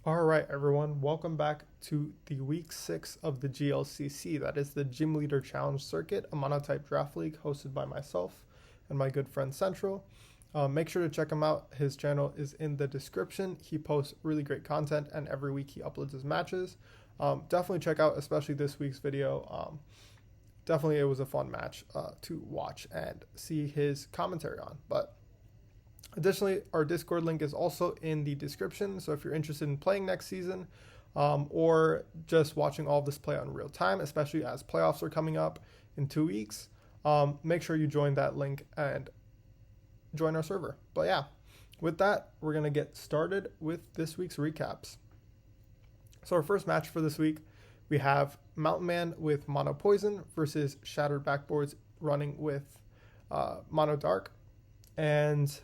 All right, everyone, welcome back to the week 6 of the GLCC. That is the Gym Leader Challenge Circuit, a Monotype draft league hosted by myself and my good friend Central. Make sure to check him out. His channel is in the description. He posts really great content, and every week he uploads his matches. Definitely check out, especially this week's video. Definitely, it was a fun match to watch and see his commentary on. But additionally, our Discord link is also in the description. So if you're interested in playing next season or just watching all of this play on real time, especially as playoffs are coming up in 2 weeks, make sure you join that link and join our server. But yeah, with that, we're going to get started with this week's recaps. So our first match for this week, we have Mountain Man with Mono Poison versus Shattered Backboards running with Mono Dark. And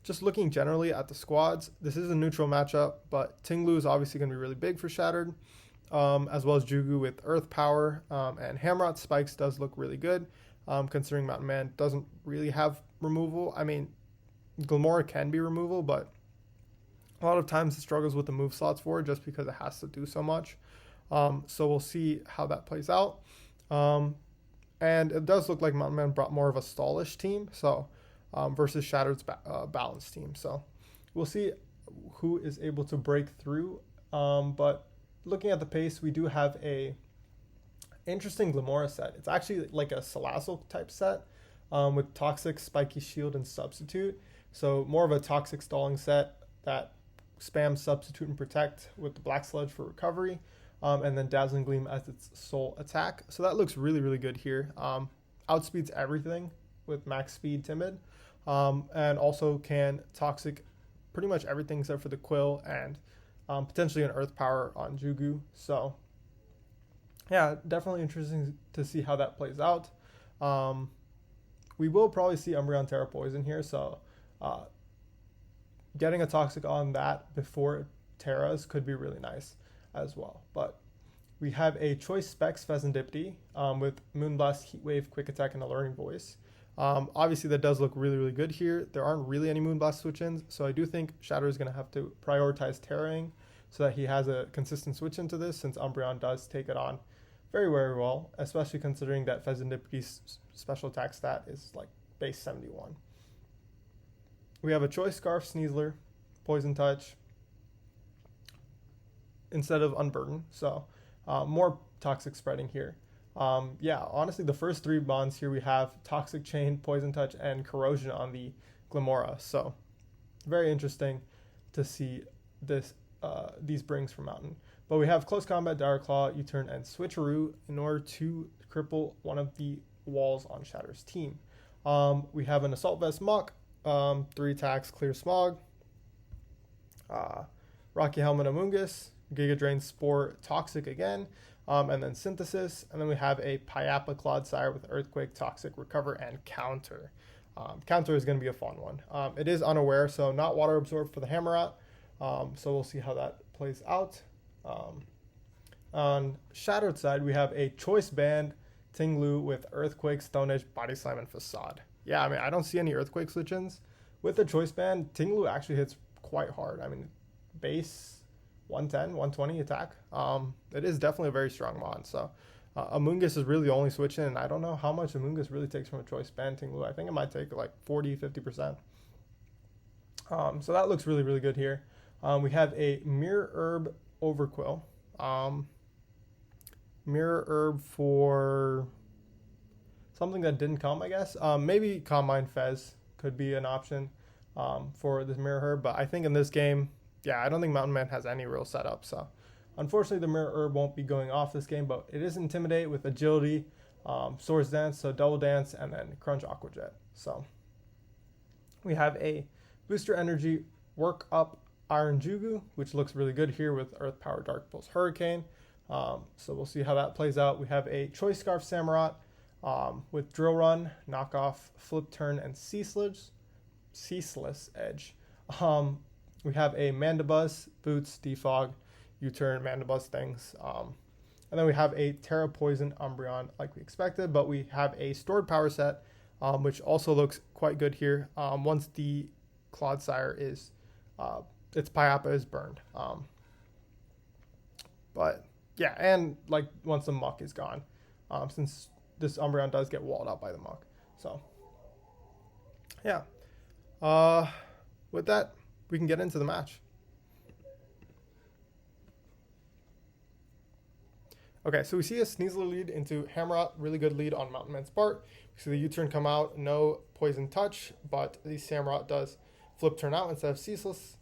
just looking generally at the squads, this is a neutral matchup, but Tinglu is obviously going to be really big for Shattered, as well as Jugu with Earth Power, and Hamrot Spikes does look really good, considering Mountain Man doesn't really have removal. I mean, Glamora can be removal, but a lot of times it struggles with the move slots for it just because it has to do so much. So we'll see how that plays out. And it does look like Mountain Man brought more of a stallish team, so versus Shattered's balanced team. So we'll see who is able to break through. But looking at the pace, we do have a interesting Glamora set. It's actually like a Salazzle type set with Toxic, Spiky Shield, and Substitute. So more of a Toxic stalling set that spams Substitute and Protect with the Black Sludge for recovery. And then Dazzling Gleam as its sole attack. So that looks really, really good here. Outspeeds everything with max speed Timid. And also can Toxic pretty much everything except for the Quill and potentially an Earth Power on Jugu. So yeah, definitely interesting to see how that plays out. We will probably see Umbreon Terra Poison here, so getting a Toxic on that before Terra's could be really nice as well. But we have a Choice Specs Pheasantipity with Moonblast, Heat Wave, Quick Attack, and Alluring Voice. Obviously, that does look really, really good here. There aren't really any Moonblast switch-ins, so I do think Shatter is going to have to prioritize Terraing so that he has a consistent switch into this, since Umbreon does take it on very, very well, especially considering that Pheasantipity's special attack stat is like base 71. We have a Choice Scarf Sneasler, Poison Touch instead of Unburden, so more Toxic spreading here. Yeah, honestly, the first 3 bonds here we have Toxic Chain, Poison Touch, and Corrosion on the Glamora. So very interesting to see this these brings from Mountain. But we have Close Combat, Dire Claw, U-Turn, and Switcheroo in order to cripple one of the walls on Shatter's team. We have an Assault Vest Muck, 3 attacks, Clear Smog, Rocky Helmet Amoonguss, Giga Drain Spore, Toxic again, and then Synthesis. And then we have a Pyappa Clodsire with Earthquake, Toxic, Recover, and Counter. Counter is going to be a fun one. It is unaware, so not Water Absorb for the Hammerot. So we'll see how that plays out. On Shattered side, we have a Choice Band Tinglu with Earthquake, Stone Edge, Body Slam, and Facade. Yeah, I mean, I don't see any Earthquake switch-ins. With the Choice Band, Tinglu actually hits quite hard. I mean, base 110, 120 attack. It is definitely a very strong mod. So Amoonguss is really the only switch in, and I don't know how much Amoonguss really takes from a Choice Band Tinglu. I think it might take like 40, 50%. So that looks really, really good here. We have a Mirror Herb Overquill. Mirror Herb for something that didn't come, I guess. Maybe Combine Fez could be an option for this Mirror Herb, but I think in this game, yeah, I don't think Mountain Man has any real setup. So unfortunately, the Mirror Herb won't be going off this game, but it is Intimidate with Agility, Swords Dance, so Double Dance, and then Crunch Aqua Jet. So we have a Booster Energy Work Up Iron Jugu, which looks really good here with Earth Power, Dark Pulse, Hurricane. So we'll see how that plays out. We have a Choice Scarf Samurott with Drill Run, Knockoff, Flip Turn, and Ceaseless Edge. We have a Mandibuzz, Boots, Defog, U-Turn, Mandibuzz things. And then we have a Terra Poison Umbreon like we expected, but we have a Stored Power set, which also looks quite good here. Once the Clodsire is, its Pyappa is burned. But yeah, and like once the muck is gone, since this Umbreon does get walled out by the muck. So yeah, with that, we can get into the match. Okay, so we see a Sneasler lead into Hammerot, really good lead on Mountain Man's part. We see the U-turn come out, no Poison Touch, but the Samurott does flip turn out instead of Ceaseless.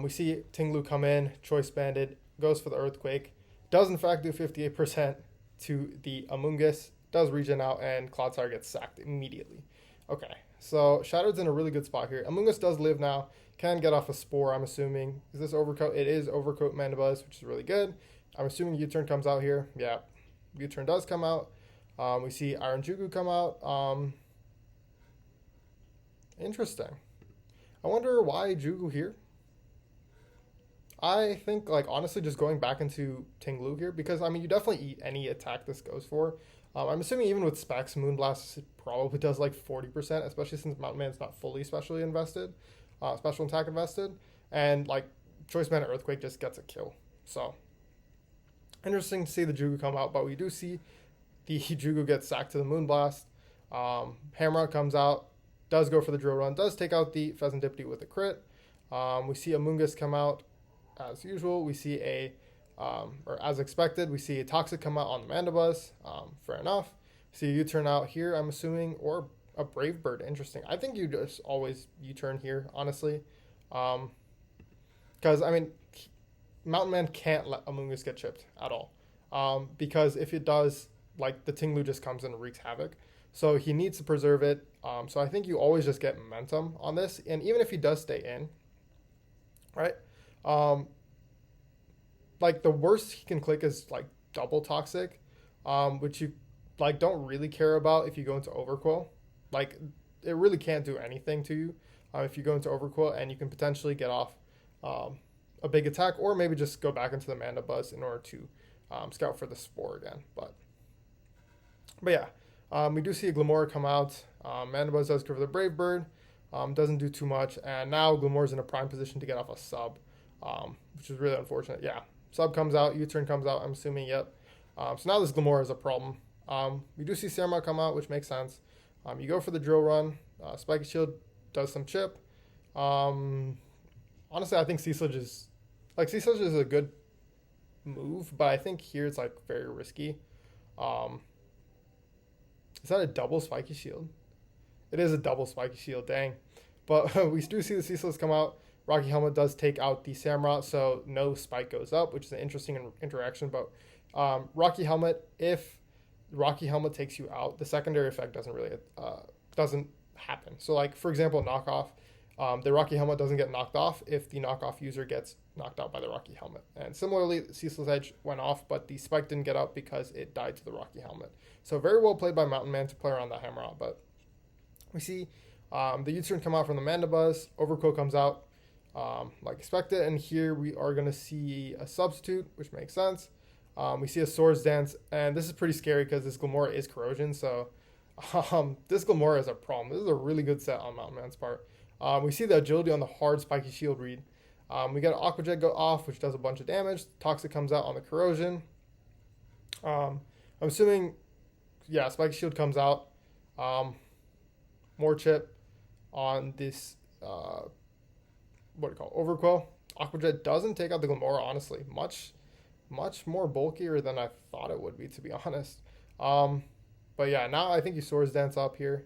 We see Tinglu come in, Choice Banded, goes for the Earthquake, does in fact do 58% to the Amoonguss, does regen out, and Clodsire gets sacked immediately. Okay, so Shattered's in a really good spot here. Amoonguss does live now, can get off a Spore, I'm assuming. Is this Overcoat? It is Overcoat Mandibuzz, which is really good. I'm assuming U-turn comes out here. Yeah, U-turn does come out. We see Iron Jugu come out. Interesting. I wonder why Jugu here. I think, like, honestly, just going back into Tinglu here, because, I mean, you definitely eat any attack this goes for. I'm assuming even with Specs, Moonblast probably does, like, 40%, especially since Mountain Man's not fully special attack invested. And, like, Choice Band Earthquake just gets a kill. So, interesting to see the Jugu come out, but we do see the Jugu get sacked to the Moonblast. Hammerot comes out, does go for the Drill Run, does take out the Pheasantipity with a crit. We see Amoonguss come out as usual. We see or as expected, we see a Toxic come out on the Mandibuzz. Fair enough. See a U-turn out here, I'm assuming, or a Brave Bird. Interesting. I think you just always U-turn here, honestly. Because, I mean, Mountain Man can't let Amoonguss get chipped at all. Because if it does, like, the Tinglu just comes in and wreaks havoc. So he needs to preserve it. So I think you always just get momentum on this. And even if he does stay in, right? Like, the worst he can click is, like, double Toxic, which you, like, don't really care about if you go into Overquill. Like, it really can't do anything to you if you go into Overquill, and you can potentially get off a big attack, or maybe just go back into the Mandibuzz in order to scout for the Spore again. But yeah, we do see a Glamora come out. Mandibuzz does go for the Brave Bird, doesn't do too much, and now Glamora's in a prime position to get off a sub, which is really unfortunate. Yeah, sub comes out, U-turn comes out, I'm assuming, yep. So now this Glamora is a problem. We do see Samurott come out, which makes sense. You go for the Drill Run, Spiky Shield does some chip. Honestly, I think Sea Sludge is a good move, but I think here it's, like, very risky. Is that a double Spiky Shield? It is a double Spiky Shield, dang. But we do see the Ceaseless come out. Rocky Helmet does take out the Samurott, so no spike goes up, which is an interesting interaction. But Rocky Helmet, if Rocky Helmet takes you out, the secondary effect doesn't happen. So, like, for example, knockoff, the Rocky Helmet doesn't get knocked off if the knockoff user gets knocked out by the Rocky Helmet. And similarly, Ceaseless Edge went off, but the spike didn't get up because it died to the Rocky Helmet. So very well played by Mountain Man to play around that Hammerot. But we see the U-turn come out from the Mandibuzz. Overcoat comes out like expected. And here we are going to see a substitute, which makes sense. We see a Swords Dance. And this is pretty scary because this Glamora is Corrosion. So this Glamora is a problem. This is a really good set on Mountain Man's part. We see the agility on the hard Spiky Shield read. We got an Aqua Jet go off, which does a bunch of damage. Toxic comes out on the Corrosion. I'm assuming, yeah, Spiky Shield comes out. More chip on this, what do you call it, Overquill. Aqua Jet doesn't take out the Glamora, honestly. Much more bulkier than I thought it would be, to be honest. But yeah, now I think you Swords Dance up here,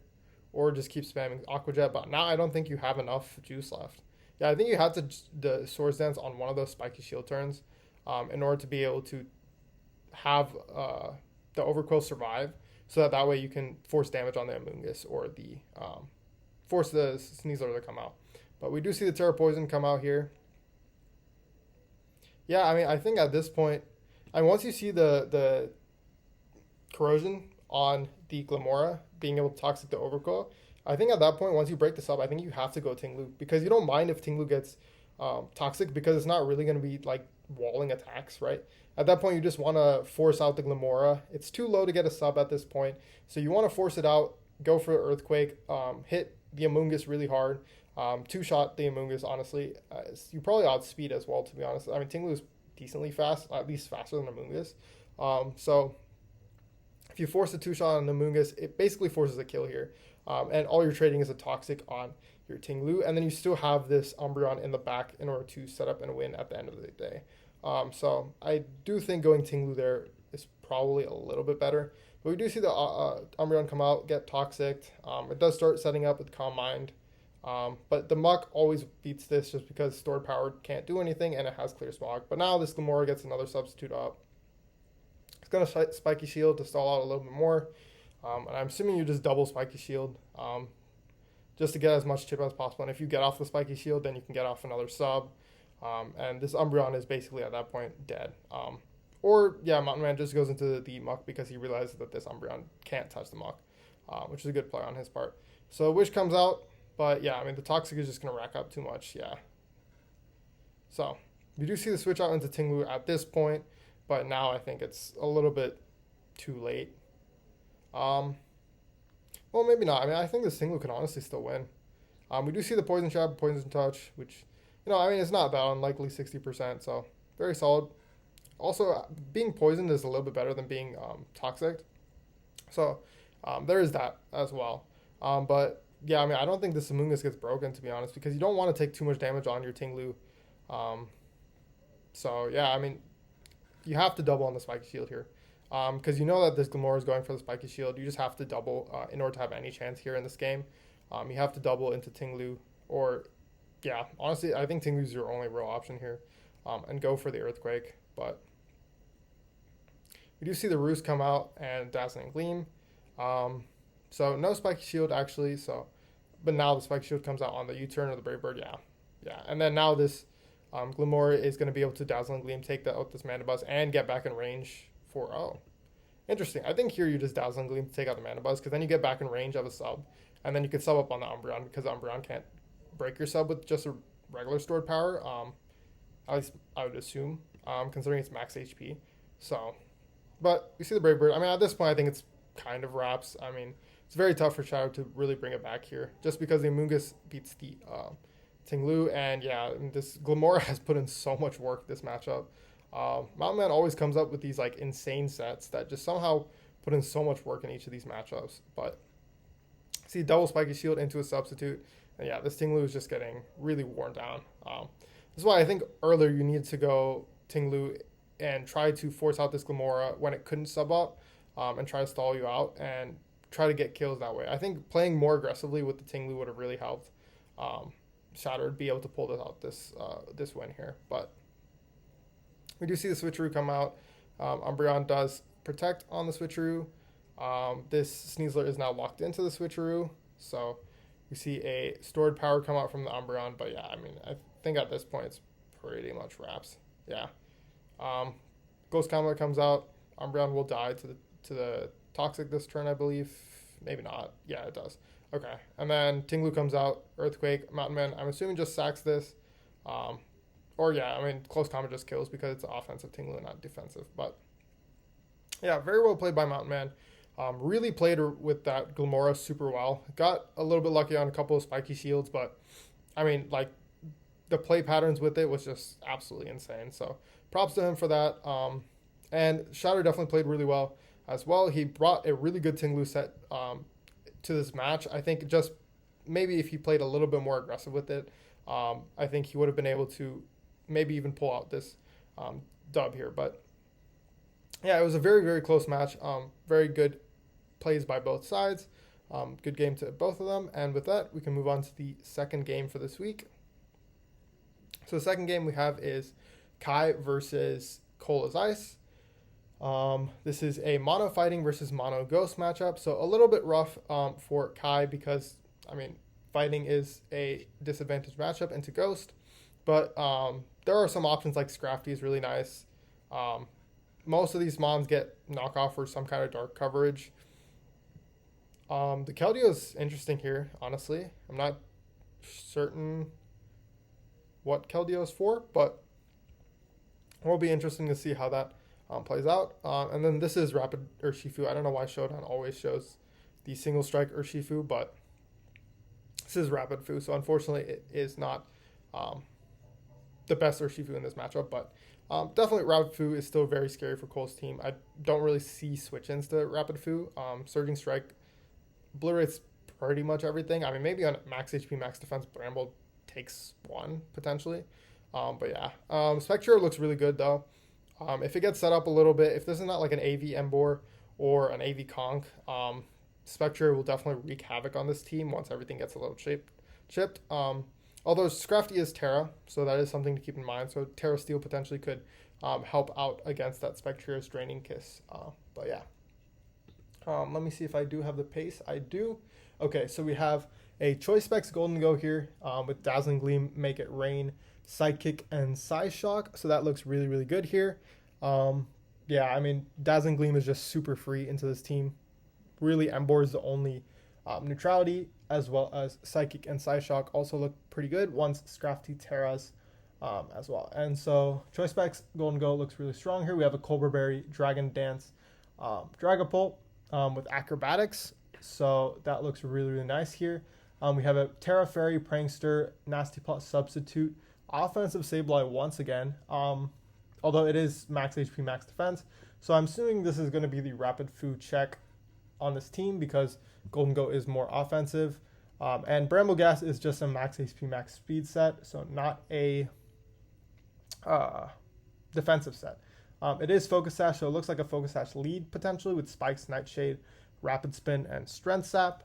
or just keep spamming Aqua Jet. But now I don't think you have enough juice left. Yeah, I think you have to the Swords Dance on one of those Spiky Shield turns in order to be able to have the Overquill survive, so that way you can force damage on the Amoonguss or the force the Sneasler to come out. But we do see the Terra Poison come out here. Yeah, I mean, I think at this point, once you see the Corrosion on the Glamora being able to Toxic the Overquill, I think at that point, once you break this up, I think you have to go Tinglu, because you don't mind if Tinglu gets Toxic, because it's not really going to be, like, walling attacks, right? At that point, you just want to force out the Glamora. It's too low to get a sub at this point, so you want to force it out, go for Earthquake, hit the Amoonguss really hard, two-shot the Amoonguss, honestly. You probably outspeed as well, to be honest. I mean, Tinglu is decently fast, at least faster than Amoonguss. So if you force a two-shot on Amoonguss, it basically forces a kill here. And all you're trading is a Toxic on your Tinglu, and then you still have this Umbreon in the back in order to set up and win at the end of the day. So I do think going Tinglu there is probably a little bit better. But we do see the Umbreon come out, get Toxic. It does start setting up with Calm Mind. But the Muck always beats this just because Stored Power can't do anything and it has Clear Smog. But now this Glimmora gets another substitute up. It's going to Spiky Shield to stall out a little bit more. And I'm assuming you just double Spiky Shield just to get as much chip as possible. And if you get off the Spiky Shield, then you can get off another sub. And this Umbreon is basically at that point dead. Or, yeah, Mountain Man just goes into the Muck because he realizes that this Umbreon can't touch the Muck, which is a good play on his part. So Wish comes out, but yeah, I mean, the Toxic is just going to rack up too much, yeah. So we do see the switch out into Tinglu at this point, but now I think it's a little bit too late. Well, maybe not. I mean, I think this Tinglu can honestly still win. We do see the Poison Trap, Poison Touch, which, I mean, it's not that unlikely, 60%, so very solid. Also, being poisoned is a little bit better than being Toxic. So there is that as well. But yeah, I mean, I don't think this Amoonguss gets broken, to be honest, because you don't want to take too much damage on your Tinglu. So yeah, I mean, you have to double on the Spiky Shield here. Because you know that this Glimmora is going for the Spiky Shield. You just have to double in order to have any chance here in this game. You have to double into Tinglu. Or, yeah, honestly, I think Tinglu is your only real option here. And go for the Earthquake. But we do see the Roost come out and Dazzling Gleam. So no Spiky Shield, actually. But now the Spiky Shield comes out on the U-turn of the Brave Bird. Yeah. And then now this Glimmora is going to be able to Dazzling Gleam, take out this Mana Buzz, and get back in range for, interesting. I think here you just Dazzling Gleam to take out the Mana Buzz, because then you get back in range of a sub, and then you can sub up on the Umbreon, because the Umbreon can't break your sub with just a regular Stored Power, at least I would assume, considering it's max HP. So, but we see the Brave Bird. I mean, at this point, I think it's kind of wraps. I mean, it's very tough for Shadow to really bring it back here, just because the Amoonguss beats the Tinglu, and yeah, this Glimmora has put in so much work this matchup. Mountain Man always comes up with these like insane sets that just somehow put in so much work in each of these matchups. But see, double Spiky Shield into a substitute, and yeah, this Tinglu is just getting really worn down. This is why I think earlier you needed to go Tinglu and try to force out this Glimmora when it couldn't sub up, and try to stall you out and try to get kills that way. I think playing more aggressively with the Tinglu would have really helped Shatter be able to pull this win here. But we do see the Switcheroo come out. Umbreon does protect on the Switcheroo. This Sneasler is now locked into the Switcheroo. So we see a Stored Power come out from the Umbreon. But yeah, I mean, I think at this point it's pretty much wraps. Yeah. Ghost Combat comes out. Umbreon will die to the Toxic this turn, I believe. Maybe not. Yeah, it does. Okay. And then Tinglu comes out. Earthquake. Mountain Man, I'm assuming, just sacks this. Or yeah, I mean, Close Combat just kills because it's offensive Tinglu, not defensive. But yeah, very well played by Mountain Man. Really played with that Glimmora super well. Got a little bit lucky on a couple of Spiky Shields, but I mean, like, the play patterns with it was just absolutely insane. So props to him for that. And Shatter definitely played really well as well. He brought a really good Tinglu set to this match. I think just maybe if he played a little bit more aggressive with it, I think he would have been able to maybe even pull out this dub here. But yeah, it was a very, very close match. Very good plays by both sides. Good game to both of them. And with that, we can move on to the second game for this week. So the second game we have is Kai versus Cold as Ice. This is a mono fighting versus mono ghost matchup. So a little bit rough for Kai because, I mean, fighting is a disadvantaged matchup into ghost. But there are some options like Scrafty is really nice. Most of these mons get knockoff or some kind of dark coverage. The Keldeo is interesting here, honestly. I'm not certain what Keldeo is for, but it will be interesting to see how that plays out. And then this is Rapid Urshifu. I don't know why Shodan always shows the single strike Urshifu, but this is Rapid Fu, so unfortunately it is not the best Urshifu in this matchup, but Definitely Rapid Fu is still very scary for Cole's team. I don't really see switch-ins to Rapid Fu. Surging Strike obliterates pretty much everything. I mean, maybe on max HP, max defense, Bramble takes one potentially. But yeah, Spectre looks really good though. If it gets set up a little bit, if this is not like an AV Embor or an AV Conk, Spectre will definitely wreak havoc on this team once everything gets a little chipped. Although Scrafty is Terra, so that is something to keep in mind. So Terra Steel potentially could help out against that Spectre's Draining Kiss. But yeah. Let me see if I do have the pace. I do. Okay, so we have a Choice Specs Golden Go here with Dazzling Gleam, Make It Rain, Psychic, and Psyshock. So that looks really, really good here. Yeah, I mean, Dazzling Gleam is just super free into this team. Really, Embor is the only neutrality, as well as Psychic and Psyshock also look pretty good once Scrafty Terras as well. And so Choice Specs Golden Go looks really strong here. We have a Cobra Berry, Dragon Dance, Dragapult with Acrobatics. So that looks really, really nice here. We have a Terra Fairy, Prankster, Nasty Plot Substitute, Offensive Sableye once again, although it is max HP, max defense. So I'm assuming this is going to be the Rapid Fu check on this team because Golden Go is more offensive. And Bramble Gas is just a max HP, max speed set, so not a defensive set. It is Focus Sash, so it looks like a Focus Sash lead potentially with Spikes, Nightshade, Rapid Spin, and Strength Sap.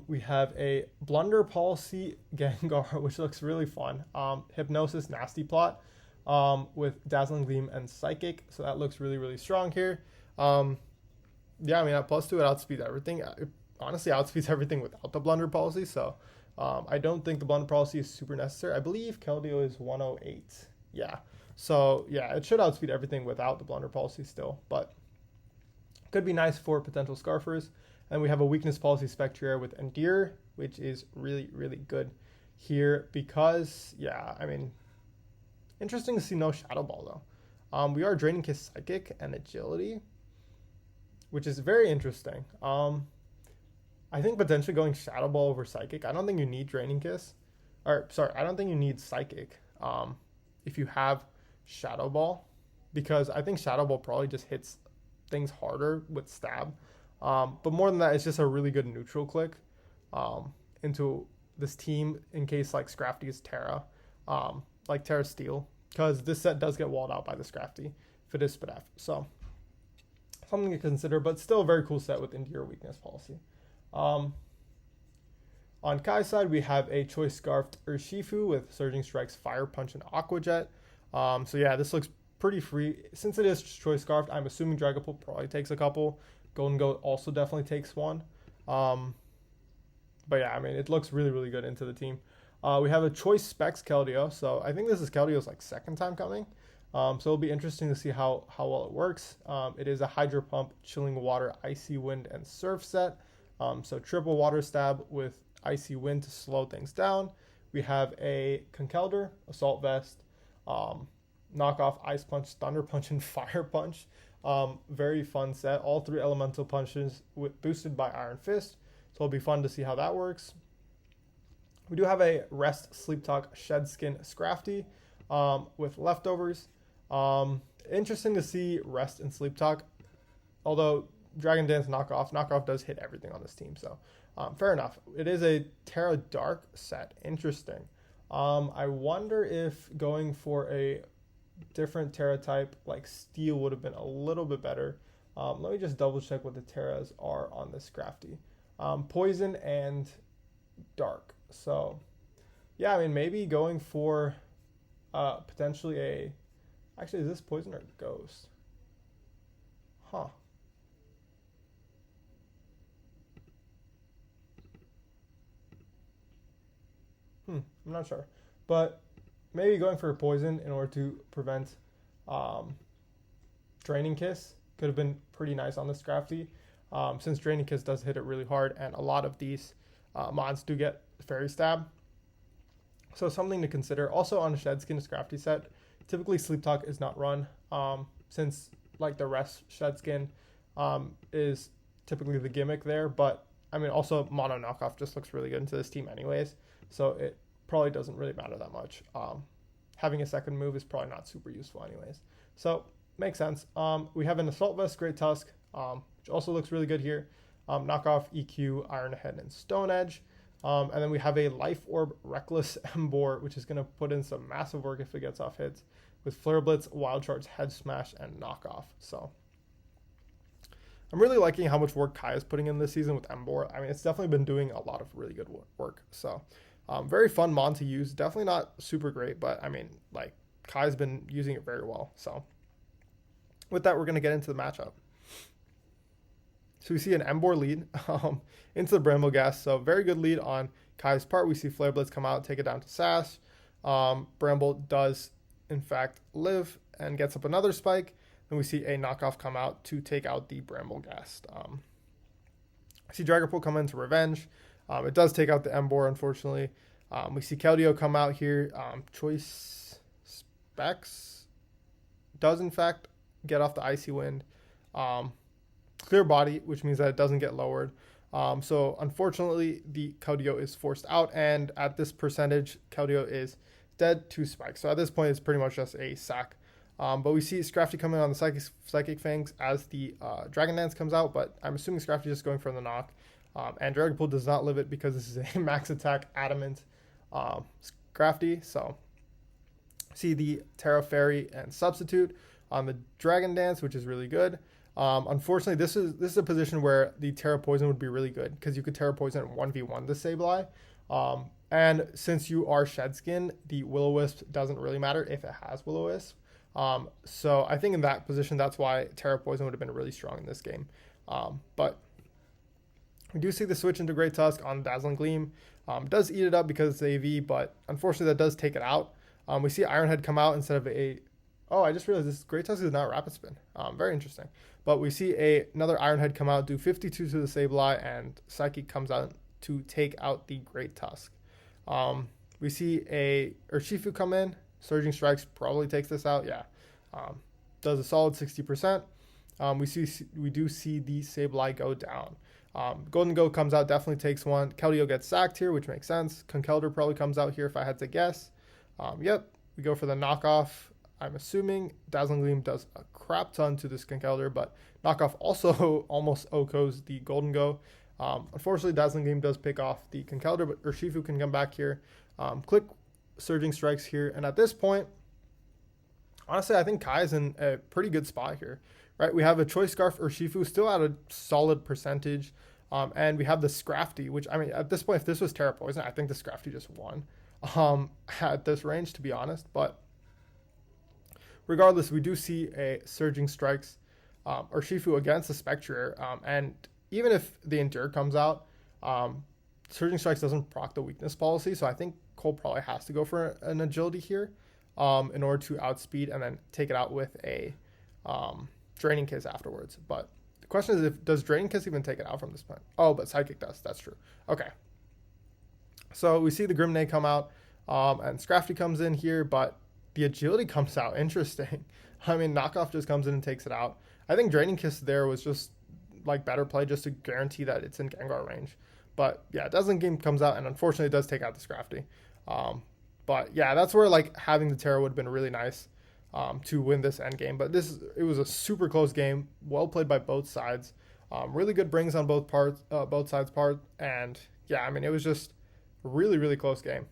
We have a Blunder Policy Gengar, which looks really fun. Hypnosis Nasty Plot with Dazzling Gleam and Psychic, so that looks really, really strong here. Yeah, I mean, at +2, it outspeeds everything. It honestly outspeeds everything without the Blunder Policy, so I don't think the Blunder Policy is super necessary. I believe Keldeo is 108. Yeah, so yeah, it should outspeed everything without the Blunder Policy still, but could be nice for potential Scarfers. And we have a Weakness Policy Spectrier with Endear, which is really, really good here because, yeah, I mean, interesting to see no Shadow Ball though. We are Draining Kiss Psychic and Agility, which is very interesting. I think potentially going Shadow Ball over Psychic. I don't think you need Draining Kiss. Or, sorry, I don't think you need Psychic if you have Shadow Ball, because I think Shadow Ball probably just hits things harder with Stab. But more than that, it's just a really good neutral click into this team in case like Scrafty is Terra, like Terra Steel, because this set does get walled out by the Scrafty if it is Spadef. So something to consider, but still a very cool set with Endear Weakness Policy. On Kai's side, we have a Choice Scarfed Urshifu with Surging Strikes, Fire Punch, and Aqua Jet. So yeah, this looks pretty free. Since it is Choice Scarfed, I'm assuming Dragapult probably takes a couple. Golden Goat also definitely takes one. But yeah, I mean, it looks really, really good into the team. We have a Choice Specs Keldeo. So I think this is Keldeo's like second time coming. So it'll be interesting to see how well it works. It is a Hydro Pump, Chilling Water, Icy Wind, and Surf set. So triple Water Stab with Icy Wind to slow things down. We have a Conkeldurr, Assault Vest, knockoff Ice Punch, Thunder Punch, and Fire Punch. Very fun set. All three elemental punches boosted by Iron Fist. So it'll be fun to see how that works. We do have a Rest, Sleep Talk, Shed Skin, Scrafty with Leftovers. Interesting to see Rest and Sleep Talk. Although Dragon Dance Knockoff does hit everything on this team. So fair enough. It is a Terra Dark set. Interesting. I wonder if going for a different Terra type like Steel would have been a little bit better. Let me just double check what the Terras are on this Scrafty. Poison and Dark. So yeah, I mean, maybe going for potentially a, actually, is this Poison or Ghost? Huh. I'm not sure, but maybe going for a Poison in order to prevent Draining Kiss could have been pretty nice on this Scrafty, since Draining Kiss does hit it really hard, and a lot of these mods do get Fairy Stab. So something to consider. Also on a Shedskin Scrafty set, typically Sleep Talk is not run, since like the rest Shedskin is typically the gimmick there, but I mean also Mono Knockoff just looks really good into this team anyways, so it probably doesn't really matter that much. having a second move is probably not super useful anyways. So makes sense. We have an Assault Vest, Great Tusk, which also looks really good here. Knockoff, EQ, Iron Head, and Stone Edge. And then we have a Life Orb, Reckless Embor, which is going to put in some massive work if it gets off hits, with Flare Blitz, Wild Charge, Head Smash, and Knockoff. So I'm really liking how much work Kai is putting in this season with Embor. I mean, it's definitely been doing a lot of really good work. So very fun mon to use. Definitely not super great, but I mean, like, Kai's been using it very well. So with that, we're going to get into the matchup. So we see an Embor lead into the Bramblegast. So very good lead on Kai's part. We see Flare Blitz come out, take it down to Sash. Bramble does, in fact, live and gets up another spike. Then we see a Knockoff come out to take out the Bramblegast. I see Dragapult come into Revenge. It does take out the Embor, unfortunately. We see Keldeo come out here. Choice Specs does, in fact, get off the Icy Wind. Clear Body, which means that it doesn't get lowered. So unfortunately, the Keldeo is forced out, and at this percentage, Keldeo is dead to Spike. So at this point, it's pretty much just a sack. But we see Scrafty coming on the Psychic Fangs as the Dragon Dance comes out, but I'm assuming Scrafty is just going for the knock. And Dragapult does not live it because this is a max attack Adamant Scrafty. So see the Terra Fairy and Substitute on the Dragon Dance, which is really good. Unfortunately, this is a position where the Terra Poison would be really good because you could Terra Poison 1v1 the Sableye. And since you are Shedskin, the Will-O-Wisp doesn't really matter if it has Will-O-Wisp. So I think in that position, that's why Terra Poison would have been really strong in this game. But we do see the switch into Great Tusk on Dazzling Gleam. Does eat it up because it's AV, but unfortunately that does take it out. We see Iron Head come out instead of a... Oh, I just realized this Great Tusk is not Rapid Spin. Very interesting. But we see another Iron Head come out, do 52 to the Sableye, and Psychic comes out to take out the Great Tusk. We see a Urshifu come in. Surging Strikes probably takes this out. Yeah. Does a solid 60%. We do see the Sableye go down. Golden Go comes out, definitely takes one. Keldeo gets sacked here, which makes sense. Conkeldurr probably comes out here if I had to guess. Yep, we go for the knockoff. I'm assuming Dazzling Gleam does a crap ton to this Conkeldurr, but knockoff also almost OHKOs the Golden Go. Unfortunately, Dazzling Gleam does pick off the Conkeldurr, but Urshifu can come back here. Click Surging Strikes here, and at this point, honestly, I think Kai's in a pretty good spot here, right? We have a Choice Scarf Urshifu still at a solid percentage, and we have the Scrafty, which, I mean, at this point, if this was Terra Poison, I think the Scrafty just won at this range, to be honest. But regardless, we do see a Surging Strikes Urshifu against the Spectre, and even if the Endure comes out, Surging Strikes doesn't proc the weakness policy, so I think Cole probably has to go for an agility here in order to outspeed and then take it out with a Draining Kiss afterwards. But the question is, does Draining Kiss even take it out from this point? Oh, but Psychic does. That's true. Okay. So we see the Grimnay come out, and Scrafty comes in here, but the agility comes out. Interesting. I mean, Knockoff just comes in and takes it out. I think Draining Kiss there was just like better play just to guarantee that it's in Gengar range. But yeah, Dazzling Gleam comes out and unfortunately does take out the Scrafty. But yeah, that's where like having the Terra would have been really nice to win this end game. But it was a super close game, well played by both sides. Really good brings on both sides part, and yeah, I mean it was just a really, really close game.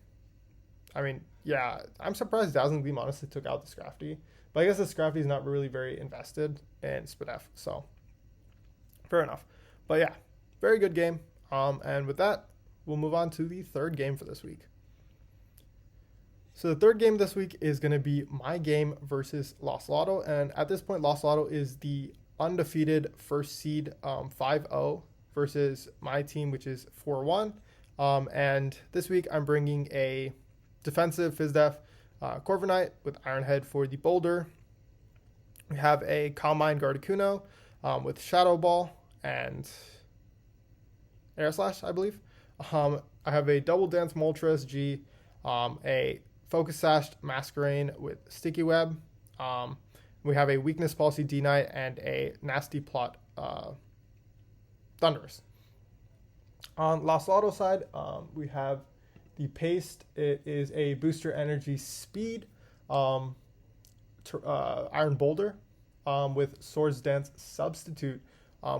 I mean, yeah, I'm surprised Dazzling Gleam honestly took out the Scrafty, but I guess the Scrafty is not really very invested in Spadef, so fair enough. But yeah, very good game. And with that, we'll move on to the third game for this week. So the third game this week is going to be my game versus Lost Lotto. And at this point, Lost Lotto is the undefeated first seed 5-0 versus my team, which is 4-1. And this week, I'm bringing a defensive Fizdef Corviknight with Iron Head for the Boulder. We have a Calm Mind Gardecuno with Shadow Ball and Air Slash, I believe. I have a Double Dance Moltres G, a Focus Sashed Masquerain with Sticky Web. We have a Weakness Policy D-Knight and a Nasty Plot Thunderous. On Lost Lotto side, we have the Paste. It is a Booster Energy Speed um, Iron Boulder with Swords Dance Substitute,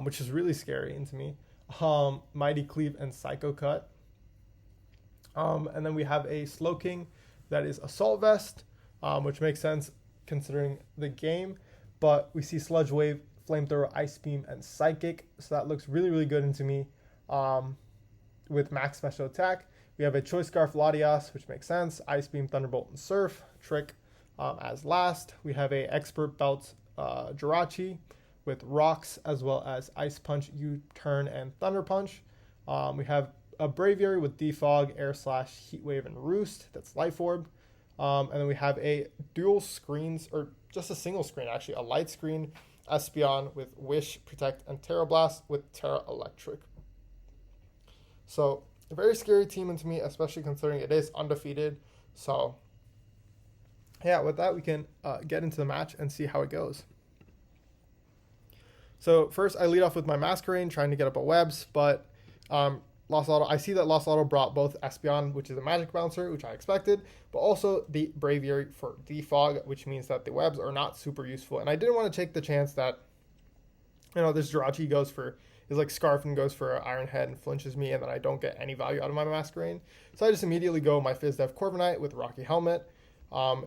which is really scary into me. Mighty Cleave and Psycho Cut. And then we have a Slowking that is Assault Vest, which makes sense considering the game. But we see Sludge Wave, Flamethrower, Ice Beam, and Psychic. So that looks really, really good into me with max special attack. We have a Choice Scarf Latias, which makes sense. Ice Beam, Thunderbolt, and Surf. Trick as last. We have a Expert Belt Jirachi with Rocks, as well as Ice Punch, U-Turn, and Thunder Punch. We have a Braviary with Defog, Air Slash, Heat Wave, and Roost. That's Life Orb. And then we have a dual screens, or just a single screen actually, a light screen Espeon with Wish, Protect, and Terra Blast with Terra Electric. So a very scary team into me, especially considering it is undefeated. So yeah, with that we can get into the match and see how it goes. So first I lead off with my Masquerain, trying to get up a Webs, but I see that Lost Auto brought both Espeon, which is a Magic Bouncer, which I expected, but also the Braviary for Defog, which means that the Webs are not super useful. And I didn't want to take the chance that, this Jirachi is like Scarf and goes for Iron Head and flinches me, and then I don't get any value out of my Masquerain. So I just immediately go my Fizz-Def Corviknight with Rocky Helmet,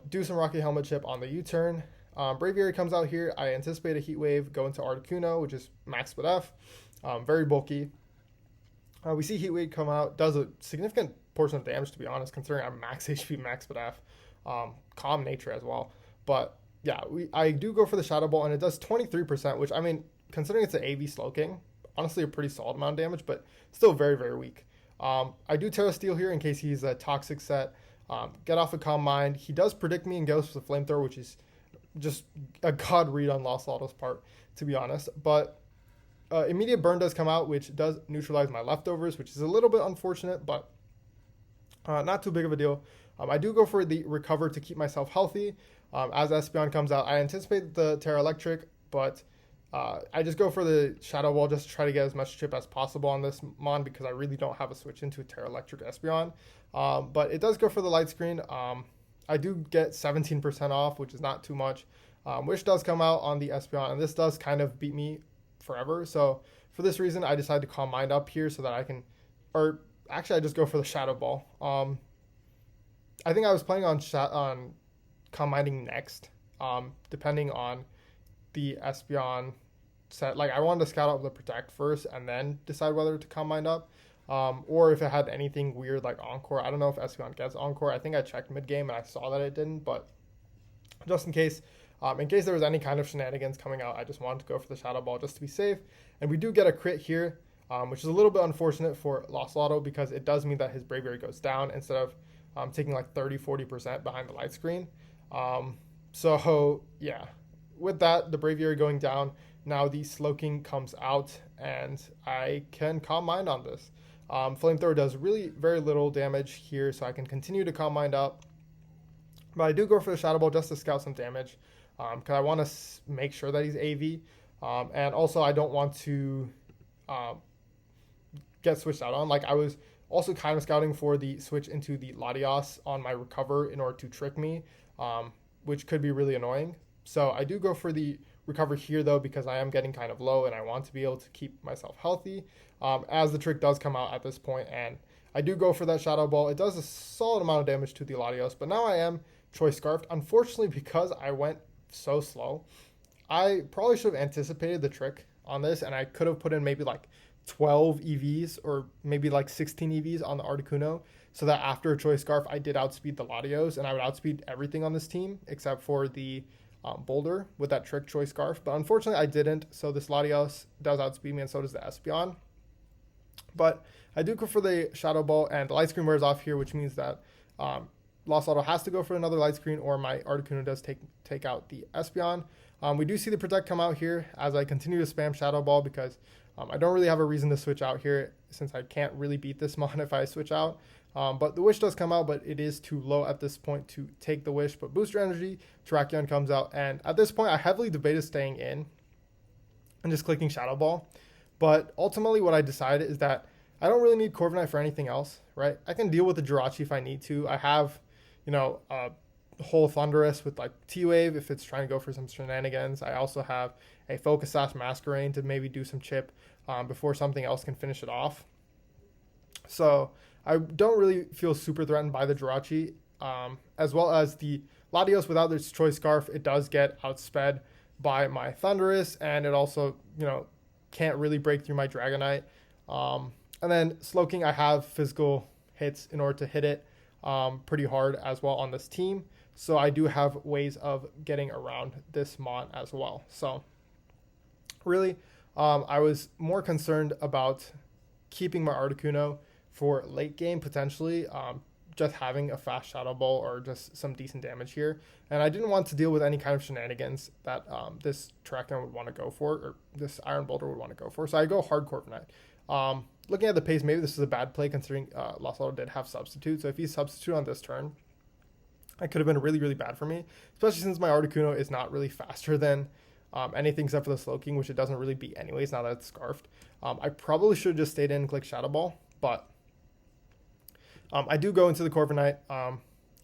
do some Rocky Helmet chip on the U-turn. Braviary comes out here. I anticipate a Heat Wave, go into Articuno, which is max Split F, very bulky. We see Heat Wave come out, does a significant portion of damage, to be honest, considering I'm max HP, max Split F, Calm Nature as well. But yeah, I do go for the Shadow Ball, and it does 23%, which, I mean, considering it's an AV Slowking, honestly a pretty solid amount of damage, but still very, very weak. I do Terra Steel here in case he's a Toxic set. Get off a Calm Mind. He does predict me and goes for the Flamethrower, which is just a god read on Lost Auto's part, to be honest. But Immediate Burn does come out, which does neutralize my leftovers, which is a little bit unfortunate, but not too big of a deal. I do go for the Recover to keep myself healthy. As Espeon comes out, I anticipate the Terra Electric, but I just go for the Shadow Ball just to try to get as much chip as possible on this Mon, because I really don't have a switch into Terra Electric Espeon. But it does go for the Light Screen. I do get 17% off, which is not too much. Wish does come out on the Espeon, and this does kind of beat me forever. So for this reason, I decided to Calm Mind up here so that I can, or actually I just go for the Shadow Ball. I think I was planning on Calm Minding next, depending on the Espeon set. Like, I wanted to scout out the Protect first and then decide whether to Calm Mind up, or if it had anything weird like Encore. I don't know if Espeon gets Encore. I think I checked mid game and I saw that it didn't, but just in case there was any kind of shenanigans coming out, I just wanted to go for the Shadow Ball just to be safe. And we do get a crit here, which is a little bit unfortunate for Lost Auto, because it does mean that his Braviary goes down instead of taking like 30-40% behind the Light Screen. So yeah, with that, the Braviary going down, now the Slowking comes out, and I can Calm Mind on this. Flamethrower does really very little damage here, so I can continue to Calm Mind up. But I do go for the Shadow Ball just to scout some damage, because I want to make sure that he's AV. And also I don't want to get switched out on. Like, I was also kind of scouting for the switch into the Latias on my Recover in order to trick me, which could be really annoying. So I do go for the Recover here, though, because I am getting kind of low and I want to be able to keep myself healthy, as the trick does come out at this point. And I do go for that Shadow Ball. It does a solid amount of damage to the Latios, but now I am Choice Scarfed. Unfortunately, because I went so slow, I probably should have anticipated the trick on this, and I could have put in maybe like 12 EVs or maybe like 16 EVs on the Articuno, so that after a Choice Scarf, I did outspeed the Latios, and I would outspeed everything on this team except for the Boulder with that trick Choice Scarf. But unfortunately, I didn't, so this Latios does outspeed me, and so does the Espeon. But I do go for the Shadow Ball, and the Light Screen wears off here, which means that Lost Auto has to go for another Light Screen, or my Articuno does take out the Espeon. We do see the Protect come out here as I continue to spam Shadow Ball, because I don't really have a reason to switch out here, since I can't really beat this Mon if I switch out. But the Wish does come out, but it is too low at this point to take the Wish. But Booster Energy, Terrakion comes out, and at this point I heavily debated staying in and just clicking Shadow Ball. But ultimately what I decided is that I don't really need Corviknight for anything else, right? I can deal with the Jirachi if I need to. I have, whole Thunderous with like T-Wave if it's trying to go for some shenanigans. I also have a Focus Sash Masquerain to maybe do some chip before something else can finish it off. So I don't really feel super threatened by the Jirachi, as well as the Latios. Without its Choice Scarf, it does get outsped by my Thunderous, and it also, can't really break through my Dragonite. And then Slowking, I have physical hits in order to hit it pretty hard as well on this team. So I do have ways of getting around this Mon as well. So really, I was more concerned about keeping my Articuno for late game potentially, just having a fast Shadow Ball or just some decent damage here. And I didn't want to deal with any kind of shenanigans that this Terrakion would want to go for, or this Iron Boulder would want to go for. So I go hard Corviknight. Looking at the pace, maybe this is a bad play considering Lossalotto did have Substitute. So if he's Substitute on this turn, it could have been really, really bad for me, especially since my Articuno is not really faster than anything except for the Slowking, which it doesn't really beat anyways now that it's Scarfed. I probably should have just stayed in and clicked Shadow Ball, but I do go into the Corviknight.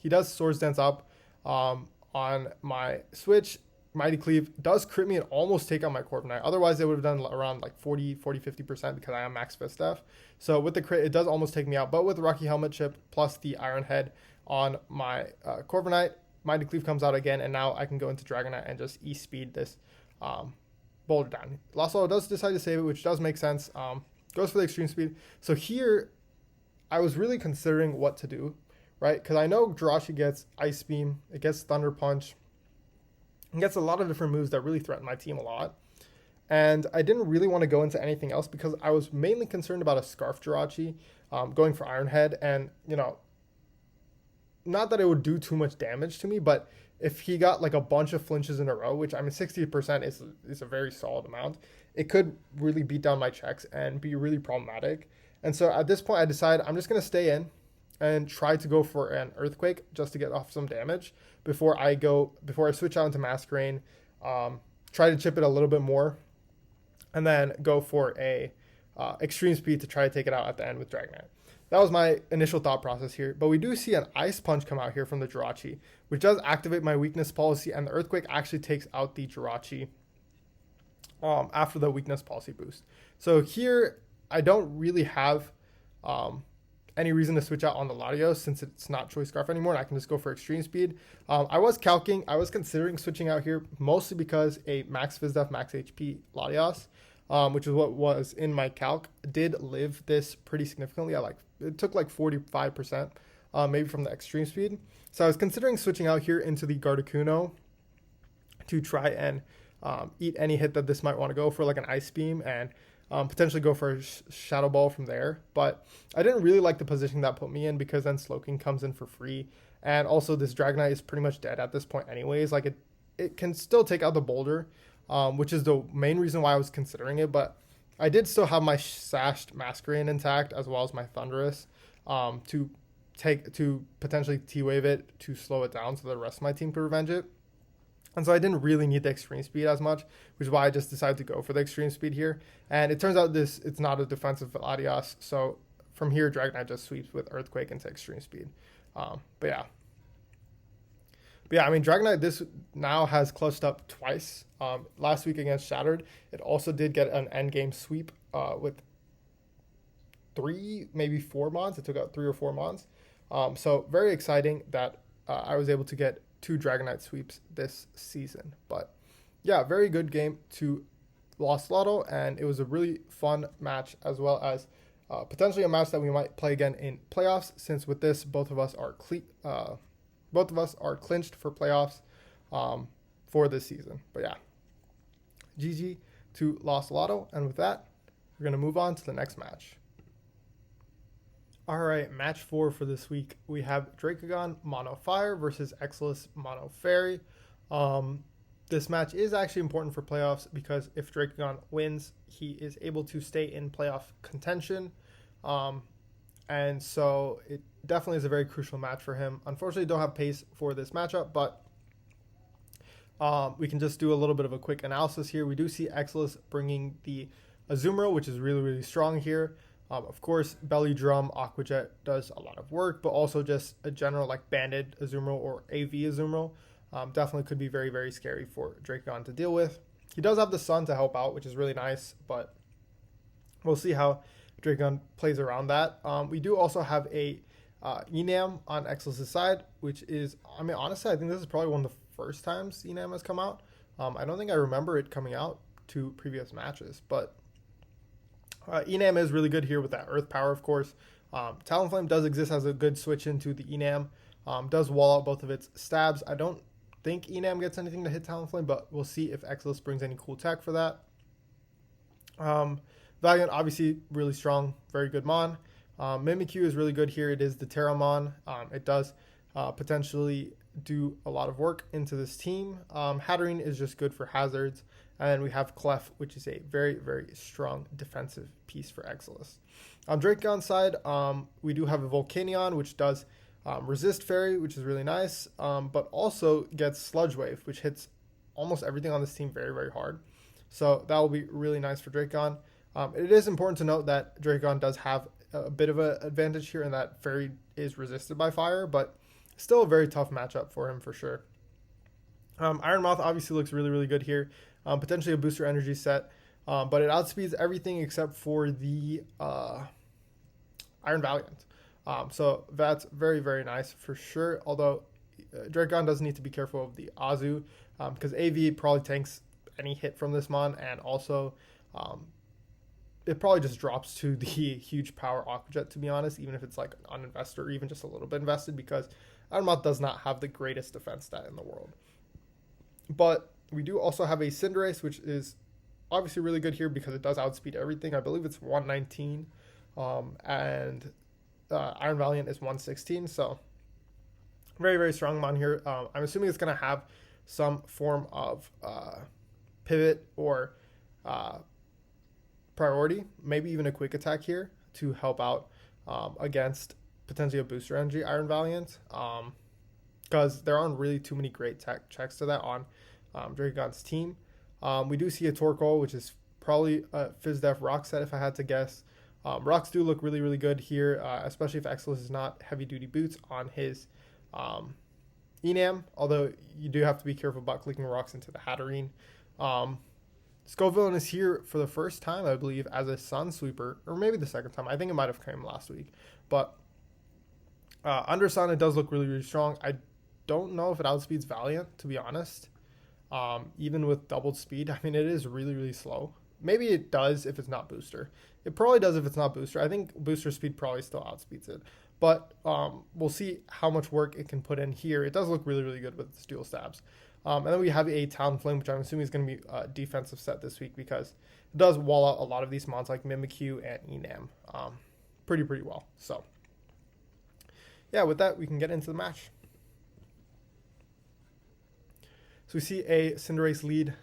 He does Swords Dance up on my switch. Mighty Cleave does crit me and almost take out my Corviknight. Otherwise, it would have done around like 50% because I am max fist def. So with the crit, it does almost take me out. But with the Rocky Helmet chip plus the Iron Head on my Corviknight, Mighty Cleave comes out again, and now I can go into Dragonite and just E-speed this Boulder down. Lossalotto does decide to save it, which does make sense. Goes for the Extreme Speed. So here, I was really considering what to do, right? Because I know Jirachi gets Ice Beam, it gets Thunder Punch, it gets a lot of different moves that really threaten my team a lot. And I didn't really want to go into anything else because I was mainly concerned about a Scarf Jirachi going for Iron Head. And, not that it would do too much damage to me, but if he got like a bunch of flinches in a row, which 60% is a very solid amount, it could really beat down my checks and be really problematic. And so at this point, I decided I'm just going to stay in and try to go for an Earthquake just to get off some damage before I switch out into Masquerain, try to chip it a little bit more, and then go for a Extreme Speed to try to take it out at the end with Dragonite. That was my initial thought process here, but we do see an Ice Punch come out here from the Jirachi, which does activate my weakness policy, and the Earthquake actually takes out the Jirachi after the weakness policy boost. So here, I don't really have any reason to switch out on the Latios since it's not Choice Scarf anymore, and I can just go for Extreme Speed. I was considering switching out here, mostly because a Max Fizdef, Max HP Latios, which is what was in my calc, did live this pretty significantly. It took like 45%, maybe from the Extreme Speed. So I was considering switching out here into the Gardecuno to try and eat any hit that this might want to go for, like an Ice Beam, and potentially go for a Shadow Ball from there. But I didn't really like the position that put me in because then Slowking comes in for free. And also this Dragonite is pretty much dead at this point anyways. Like it can still take out the Boulder, which is the main reason why I was considering it. But I did still have my Sashed Masquerain intact as well as my Thunderous to potentially T-Wave it to slow it down so the rest of my team could revenge it. And so I didn't really need the Extreme Speed as much, which is why I just decided to go for the Extreme Speed here. And it turns out it's not a defensive Latios, so from here, Dragonite just sweeps with Earthquake into Extreme Speed. But yeah, Dragonite this now has clutched up twice. Last week against Shattered, it also did get an endgame sweep with 3, maybe 4 mons. It took out 3 or 4 mons. So very exciting that I was able to get 2 Dragonite sweeps this season. But yeah, very good game to Lossalotto, and it was a really fun match, as well as potentially a match that we might play again in playoffs, since with this both of us are clinched for playoffs for this season. But yeah, GG to Lossalotto, and with that, we're going to move on to the next match. All right, match 4 for this week. We have Dracogon Mono Fire versus Exilus Mono Fairy. This match is actually important for playoffs because if Dracogon wins, he is able to stay in playoff contention. And so it definitely is a very crucial match for him. Unfortunately, don't have pace for this matchup, but we can just do a little bit of a quick analysis here. We do see Exilus bringing the Azumarill, which is really, really strong here. Of course, Belly Drum, Aqua Jet does a lot of work, but also just a general like Banded Azumarill or AV Azumarill definitely could be very, very scary for Dragon to deal with. He does have the Sun to help out, which is really nice, but we'll see how Dragon plays around that. We do also have a Enam on Exil's side, which is, I mean, honestly, I think this is probably one of the first times Enam has come out. I don't think I remember it coming out to previous matches, but Enam is really good here with that Earth Power, of course. Talonflame does exist as a good switch into the Enam. Does wall out both of its stabs. I don't think Enam gets anything to hit Talonflame, but we'll see if Exilus brings any cool tech for that. Valiant, obviously, really strong, very good Mon. Mimikyu is really good here. It is the Terramon. It does potentially do a lot of work into this team. Hatterene is just good for hazards. And we have Clef, which is a very, very strong defensive piece for Exilus. On Dracon's side, we do have a Volcanion, which does resist Fairy, which is really nice, but also gets Sludge Wave, which hits almost everything on this team very, very hard. So that will be really nice for Dracon. It is important to note that Dracon does have a bit of an advantage here in that Fairy is resisted by fire, but still a very tough matchup for him for sure. Ironmouth obviously looks really, really good here. Potentially a booster energy set, but it outspeeds everything except for the Iron Valiant. So that's very, very nice for sure. Although Dragon does need to be careful of the Azu because AV probably tanks any hit from this Mon, and also it probably just drops to the huge power Aqua Jet, to be honest, even if it's like uninvested or even just a little bit invested, because Ironmouth does not have the greatest defense stat in the world. But we do also have a Cinderace, which is obviously really good here because it does outspeed everything. I believe it's 119, and Iron Valiant is 116. So very, very strong Mon here. I'm assuming it's going to have some form of pivot or priority, maybe even a quick attack here to help out against potentially a booster energy Iron Valiant, because there aren't really too many great tech checks to that on Dragon's team. We do see a Torkoal, which is probably a FizzDef Rock set if I had to guess. Rocks do look really, really good here, especially if Exilus is not heavy duty boots on his Enam, although you do have to be careful about clicking rocks into the Hatterene. Scovillain is here for the first time, I believe, as a Sun Sweeper, or maybe the second time. I think it might have come last week. But under Sun, it does look really, really strong. I don't know if it outspeeds Valiant, to be honest. Even with doubled speed, I mean, it is really, really slow. Maybe it does if it's not booster. It probably does if it's not booster. I think booster speed probably still outspeeds it. But we'll see how much work it can put in here. It does look really, really good with its dual stabs. And then we have a Talonflame, which I'm assuming is going to be a defensive set this week because it does wall out a lot of these mons like Mimikyu and Enam pretty well. So, yeah, with that, we can get into the match. So we see a Cinderace lead,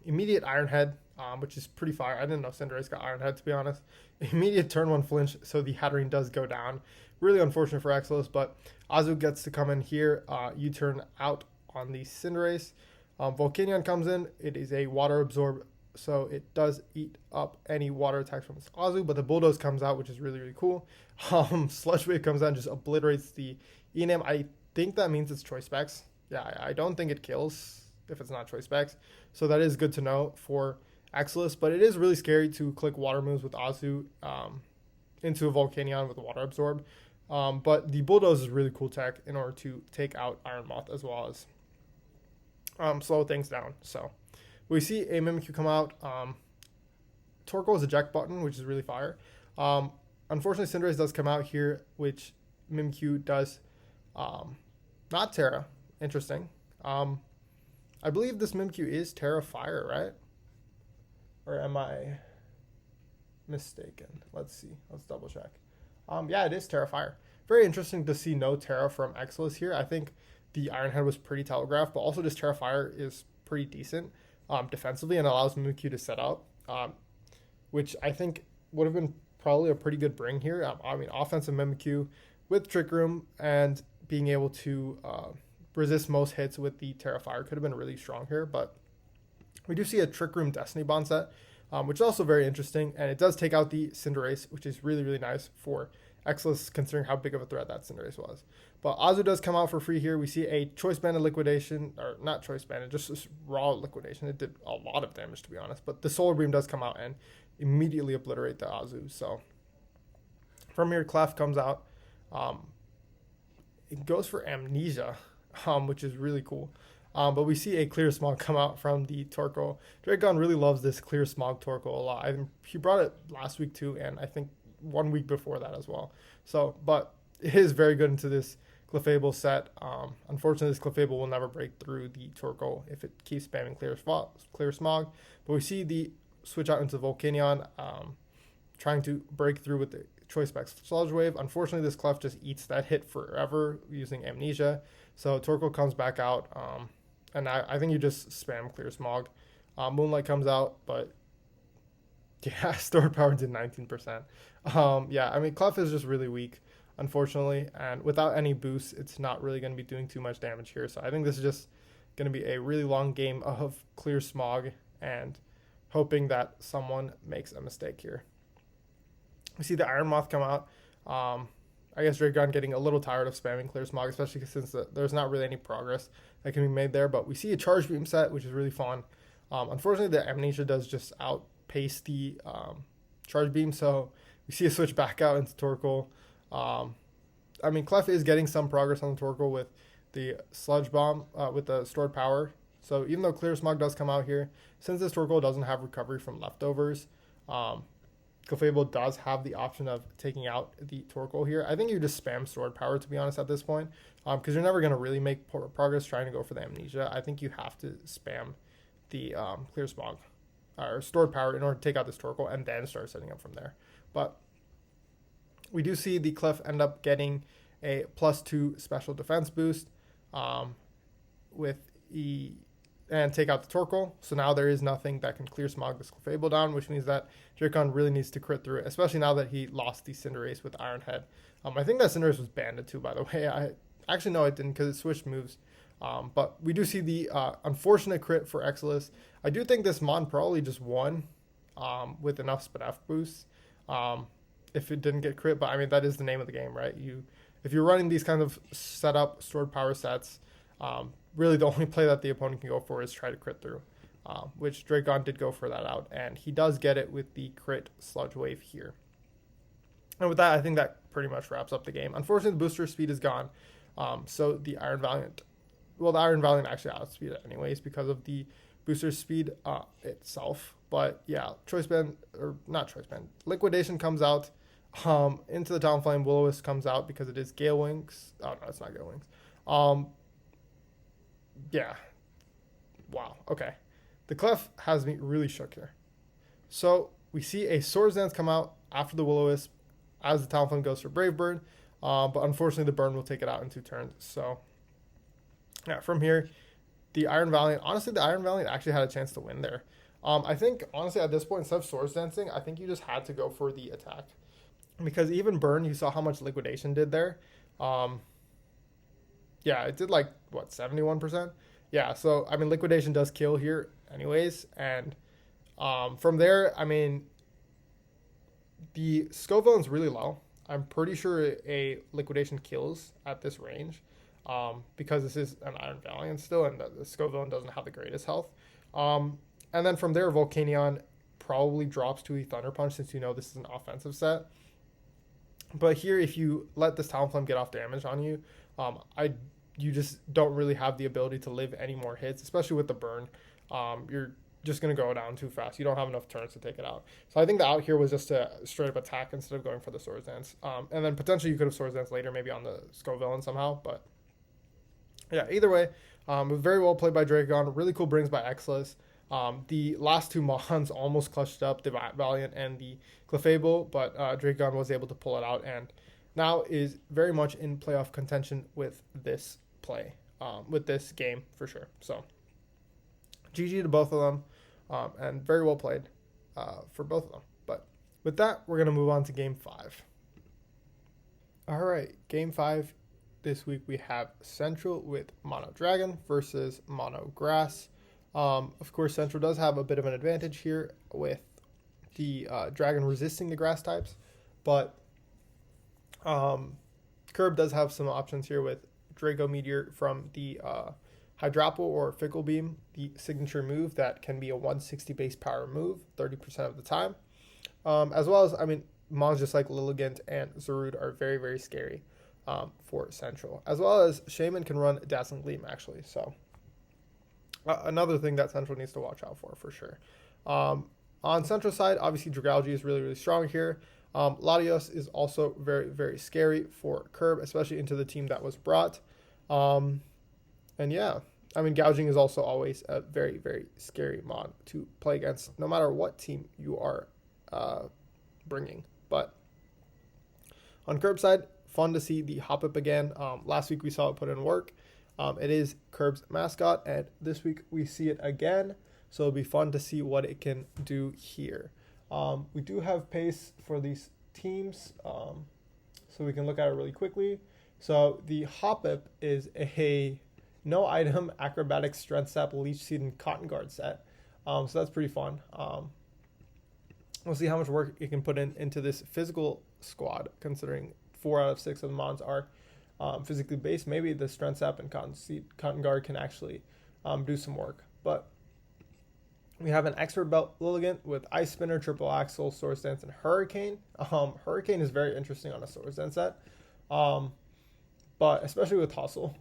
immediate Iron Head, which is pretty fire. I didn't know Cinderace got Iron Head, to be honest. Immediate turn 1 flinch, so the Hatterene does go down. Really unfortunate for Exilus, but Azu gets to come in here. U-turn out on the Cinderace. Volcanion comes in. It is a water absorb, so it does eat up any water attacks from this Azu, but the Bulldoze comes out, which is really, really cool. Sludge Wave comes out and just obliterates the Enam. I think that means it's Choice Specs. Yeah, I don't think it kills if it's not Choice Specs, so that is good to know for Exilus, but it is really scary to click water moves with Azu into a Volcanion with water absorb. But the Bulldoze is really cool tech in order to take out Ironmoth as well as slow things down. So we see a Mimikyu come out. Torkoal's eject button, which is really fire. Unfortunately, Cinderace does come out here, which Mimikyu does not Terra. Interesting. I believe this Mimikyu is Terra Fire, right? Or am I mistaken? Let's see. Let's double check. Yeah, it is Terra Fire. Very interesting to see no Terra from Exilus here. I think the Iron Head was pretty telegraphed, but also just Terra Fire is pretty decent defensively and allows Mimikyu to set up, which I think would have been probably a pretty good bring here. I mean, offensive Mimikyu with Trick Room and being able to resist most hits with the Terra Fire could have been really strong here, but we do see a Trick Room Destiny Bond set, which is also very interesting. And it does take out the Cinderace, which is really, really nice for Exilus, considering how big of a threat that Cinderace was. But Azu does come out for free here. We see a Choice Banded Liquidation, or not Choice Banded, just raw Liquidation. It did a lot of damage, to be honest. But the Solar Beam does come out and immediately obliterate the Azu. So from here, Clef comes out. It goes for Amnesia, which is really cool. But we see a Clear Smog come out from the Torkoal. Dragon really loves this Clear Smog Torkoal a lot. He brought it last week too, and I think 1 week before that as well. So, but it is very good into this Clefable set. Unfortunately, this Clefable will never break through the Torkoal if it keeps spamming Clear Smog. But we see the switch out into Volcanion, trying to break through with the Choice Spec Sludge Wave. Unfortunately, this Clef just eats that hit forever using Amnesia. So Torkoal comes back out, and I think you just spam Clear Smog. Moonlight comes out, but yeah, stored power did 19%. Yeah, I mean, Clef is just really weak, unfortunately, and without any boosts, it's not really going to be doing too much damage here. So I think this is just going to be a really long game of Clear Smog and hoping that someone makes a mistake here. We see the Iron Moth come out. I guess Dragon getting a little tired of spamming Clear Smog, especially since there's not really any progress that can be made there. But we see a Charge Beam set, which is really fun. Unfortunately, the Amnesia does just outpace the Charge Beam, so we see a switch back out into Torkoal. I mean, Clef is getting some progress on the Torkoal with the Sludge Bomb, with the stored power. So even though Clear Smog does come out here, since this Torkoal doesn't have recovery from leftovers, Clefable does have the option of taking out the Torkoal here. I think you just spam stored power, to be honest, at this point, because you're never going to really make progress trying to go for the Amnesia. I think you have to spam the Clear Smog or stored power in order to take out this Torkoal and then start setting up from there. But we do see the Clef end up getting a +2 special defense boost with and take out the Torkoal. So now there is nothing that can Clear Smog this Clefable down, which means that Dracon really needs to crit through it, especially now that he lost the Cinderace with Iron Head. I think that Cinderace was banded too, by the way. I actually no, it didn't, because it switched moves. But we do see the unfortunate crit for Exilus. I do think this Mon probably just won with enough SPDF boosts if it didn't get crit. But I mean, that is the name of the game, right? If you're running these kind of setup stored power sets, really the only play that the opponent can go for is try to crit through, which Dragon did go for that out, and he does get it with the crit Sludge Wave here. And with that, I think that pretty much wraps up the game. Unfortunately, the booster speed is gone, so the Iron Valiant actually outspeeded it anyways because of the booster speed itself. But yeah, Liquidation comes out into the Talonflame. Will-O-Wisp comes out because it is Gale Wings. Oh no, it's not Gale Wings. Yeah. Wow. Okay. The Clef has me really shook here. So we see a Swords Dance come out after the Will-O-Wisp as the Talonflame goes for Brave Bird. But unfortunately, the burn will take it out in 2 turns. So yeah, from here, the Iron Valiant. Honestly, the Iron Valiant actually had a chance to win there. I think, honestly, at this point, instead of Swords Dancing, I think you just had to go for the attack. Because even burn, you saw how much Liquidation did there. Yeah, it did 71%? Yeah, so, I mean, Liquidation does kill here anyways. And from there, I mean, the Scovillain's really low. I'm pretty sure a Liquidation kills at this range because this is an Iron Valiant still, and the Scovillain doesn't have the greatest health. And then from there, Volcanion probably drops to a Thunder Punch since you know this is an offensive set. But here, if you let this Talonflame get off damage on you, you just don't really have the ability to live any more hits, especially with the burn. You're just going to go down too fast. You don't have enough turns to take it out. So I think the out here was just a straight up attack instead of going for the Swords Dance. And then potentially you could have Swords Dance later, maybe on the Scovillain somehow. But yeah, either way, very well played by Dragon. Really cool brings by Exilus. The last 2 Mons almost clutched up the Valiant and the Clefable, but Dragon was able to pull it out and now is very much in playoff contention with this play, with this game for sure. So GG to both of them, and very well played for both of them. But with that, we're going to move on to Game 5. All right, Game 5 this week we have Central with Mono Dragon versus Mono Grass. Of course, Central does have a bit of an advantage here with the dragon resisting the grass types, but Curb does have some options here with Draco Meteor from the Hydrapple or Fickle Beam, the signature move that can be a 160 base power move 30% of the time. As well as, I mean, mons just like Lilligant and Zarude are very, very scary for Central. As well as Shaman can run Dazzling Gleam, actually. So another thing that Central needs to watch out for sure. On Central side, obviously Dragalge is really, really strong here. Latios is also very, very scary for Curb, especially into the team that was brought. And yeah, I mean, Gouging is also always a very, very scary mod to play against, no matter what team you are bringing. But on Curb side, fun to see the Hoppip again. Last week we saw it put in work. It is Curb's mascot, and this week we see it again. So it'll be fun to see what it can do here. We do have pace for these teams, so we can look at it really quickly. So the Hoppip is a no item acrobatic strength sap leech seed and cotton guard set. So that's pretty fun. We'll see how much work it can put into this physical squad, considering 4 out of 6 of the mons are physically based. Maybe the strength sap and cotton guard can actually do some work. But we have an expert belt Lilligant with Ice Spinner, Triple Axle, Swords Dance, and Hurricane. Hurricane is very interesting on a Swords Dance set, but especially with Hustle.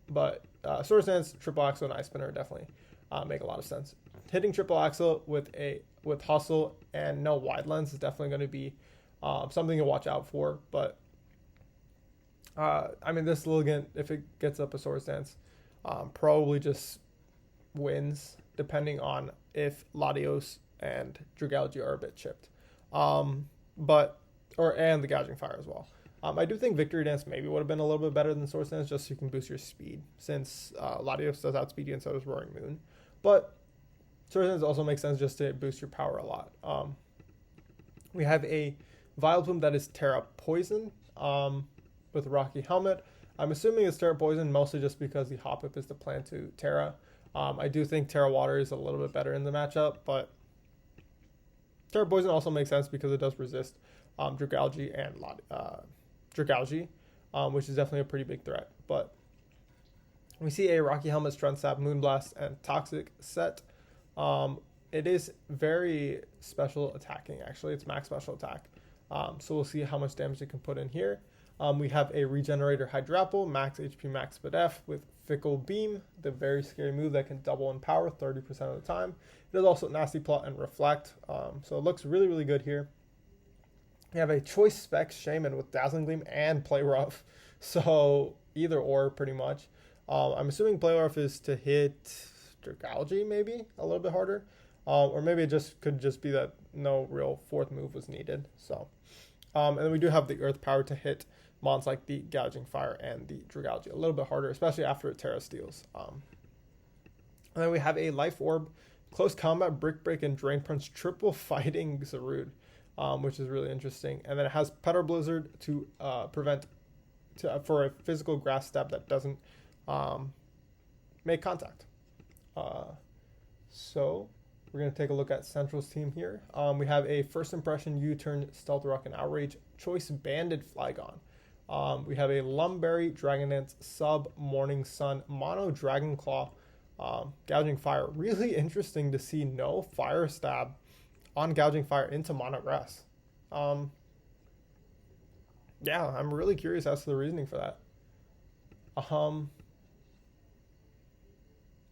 But Swords Dance, Triple Axle, and Ice Spinner definitely make a lot of sense. Hitting Triple Axle with Hustle and no wide lens is definitely going to be something to watch out for. But I mean, this Lilligant, if it gets up a Swords Dance, probably just wins, depending on if Latios and Dragalge are a bit chipped. And the Gouging Fire as well. I do think Victory Dance maybe would have been a little bit better than Swords Dance, just so you can boost your speed, since Latios does outspeed you and so does Roaring Moon. But Swords Dance also makes sense just to boost your power a lot. We have a Vileplume that is Terra Poison with Rocky Helmet. I'm assuming it's Terra Poison mostly just because the Hoppip is the plan to Terra. I do think Terra Water is a little bit better in the matchup, but Terra Poison also makes sense because it does resist Dragalge and Dragalge, which is definitely a pretty big threat. But we see a Rocky Helmet, Strength Sap, Moonblast, and Toxic set. It is very special attacking, actually. It's max special attack. So we'll see how much damage it can put in here. We have a Regenerator Hydrapple, max HP, max SPDF with Fickle Beam, the very scary move that can double in power 30% of the time. It is also Nasty Plot and Reflect, so it looks really, really good here. We have a Choice Specs Shaman with Dazzling Gleam and Play Rough, so either or pretty much. I'm assuming Play Rough is to hit Dragalge maybe a little bit harder, or maybe it could just be that no real fourth move was needed. So, and then we do have the Earth Power to hit mons like the Gouging Fire and the Dragalge a little bit harder, especially after it Terra Steals. And then we have a Life Orb, Close Combat, Brick Break, and Drain Punch triple fighting Zarude, which is really interesting. And then it has Petal Blizzard to for a physical grass stab that doesn't make contact. So we're going to take a look at Central's team here. We have a First Impression, U-Turn, Stealth Rock, and Outrage, Choice Banded Flygon. We have a Lumberry, Dragonite, Sub, Morning Sun, Mono Dragon Claw, Gouging Fire. Really interesting to see no Fire Stab on Gouging Fire into Mono Grass. Yeah, I'm really curious as to the reasoning for that.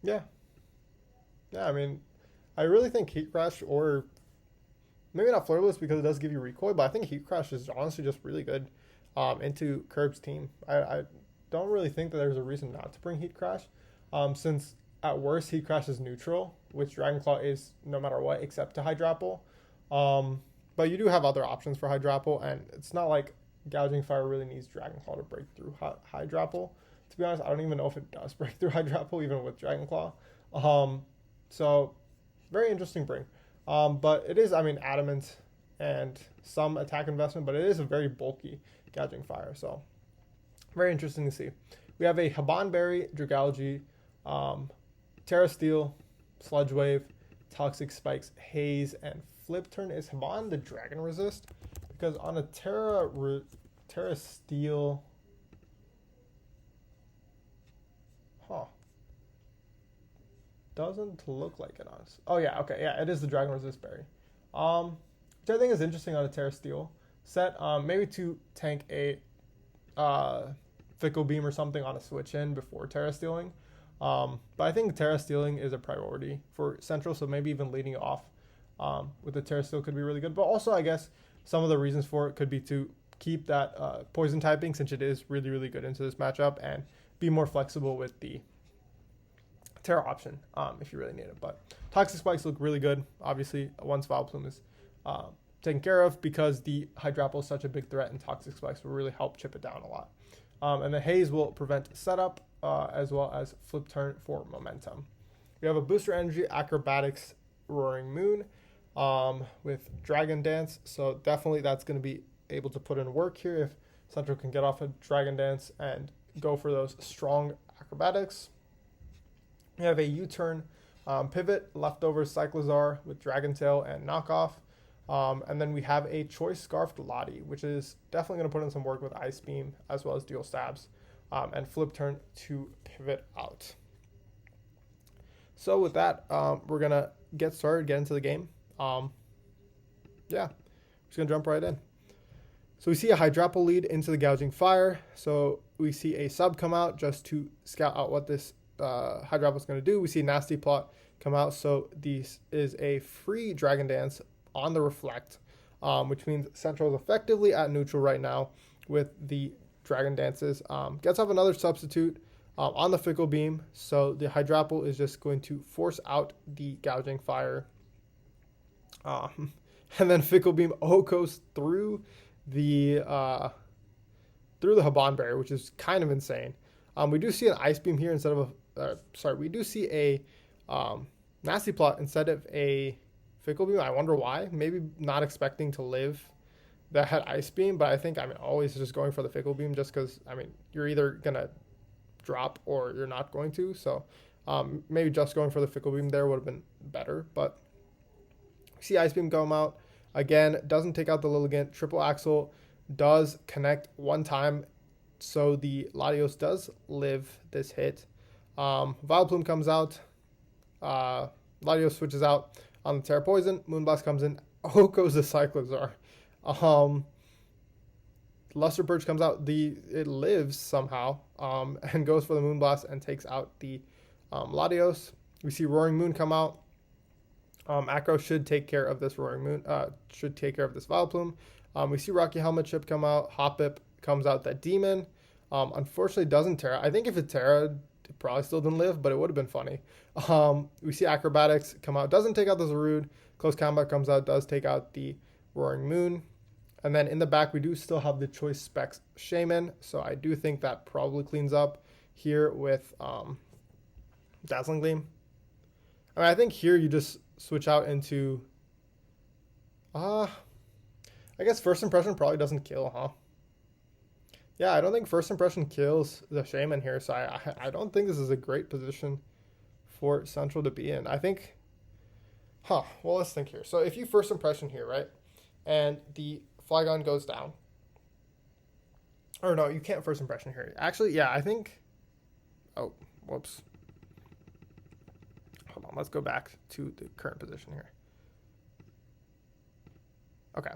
Yeah, I mean, I really think Heat Crash, or maybe not Flare Blitz because it does give you recoil, but I think Heat Crash is honestly just really good into Curb's team. I don't really think that there's a reason not to bring Heat Crash, since at worst Heat Crash is neutral, which Dragon Claw is no matter what except to Hydrapple. But you do have other options for Hydrapple, and it's not like Gouging Fire really needs Dragon Claw to break through Hydrapple. To be honest, I don't even know if it does break through Hydrapple, even with Dragon Claw. So, very interesting bring. But it is, I mean, adamant and some attack investment, but it is a very bulky Gouging Fire. So, very interesting to see. We have a Habanberry, Dragalge, Terra Steel, Sludge Wave, Toxic Spikes, Haze, and Flip Turn. Is Haban the Dragon Resist? Because on a Terra Steel... Huh. Doesn't look like it, honestly. Oh, yeah, okay, yeah, it is the Dragon Resist berry. Which I think is interesting on a Terra Steel set. Maybe to tank a Fickle Beam or something on a switch in before Terra Stealing. But I think Terra Stealing is a priority for Central, so maybe even leading it off with the Terra Steel could be really good. But also, I guess some of the reasons for it could be to keep that poison typing, since it is really, really good into this matchup, and be more flexible with the Terra option if you really need it. But Toxic Spikes look really good. Obviously, once Vileplume is taken care of, because the Hydrapple is such a big threat, and Toxic Spikes will really help chip it down a lot. And the Haze will prevent setup as well as Flip Turn for momentum. We have a Booster Energy, Acrobatics, Roaring Moon with Dragon Dance. So definitely that's going to be able to put in work here if Central can get off a Dragon Dance and go for those strong Acrobatics. We have a U-Turn Pivot, Leftover Cyclozar with Dragon Tail and Knockoff. And then we have a Choice Scarfed Lottie, which is definitely going to put in some work with Ice Beam as well as Dual Stabs, and Flip Turn to pivot out. So with that, we're going to get started, get into the game. Just going to jump right in. So we see a Hydrapple lead into the Gouging Fire. So we see a sub come out just to scout out what this Hydrapple is going to do. We see Nasty Plot come out. So this is a free Dragon Dance on the Reflect, which means Central is effectively at neutral right now with the Dragon Dances. Gets up another substitute on the Fickle Beam, so the Hydrapple is just going to force out the Gouging Fire. And then Fickle Beam goes through the Haban Berry, which is kind of insane. We do see an Ice Beam here instead of we do see a Nasty Plot instead of a Fickle Beam. I wonder why. Maybe not expecting to live that had Ice Beam, but I think, always just going for the Fickle Beam just because, you're either going to drop or you're not going to. So maybe just going for the Fickle Beam there would have been better. But we see Ice Beam come out. Again, doesn't take out the Lilligant. Triple Axle does connect one time, so the Latios does live this hit. Vileplume comes out. Latios switches out on the Terra Poison. Moonblast comes in. Goes the Cyclozar. Luster Purge comes out. It lives somehow and goes for the Moonblast and takes out the Latios. We see Roaring Moon come out. Acro should take care of this Roaring Moon. Should take care of this Vileplume. We see Rocky Helmet Chip come out. Hoppip comes out. That Demon. Unfortunately, doesn't Terra. I think if it Terra, it probably still didn't live, but it would have been funny. We see Acrobatics come out. Doesn't take out the Zarude. Close Combat comes out. Does take out the Roaring Moon. And then in the back, we do still have the Choice Specs Shaman. So I do think that probably cleans up here with Dazzling Gleam. I think here you just switch out into... I guess First Impression probably doesn't kill, huh? Yeah, I don't think First Impression kills the Shaman here. So I don't think this is a great position for Central to be in. I think... well, let's think here. So if you First Impression here, right? And the Flygon goes down. Or no, you can't First Impression here. Actually, yeah, I think... Oh, whoops. Hold on, let's go back to the current position here. Okay,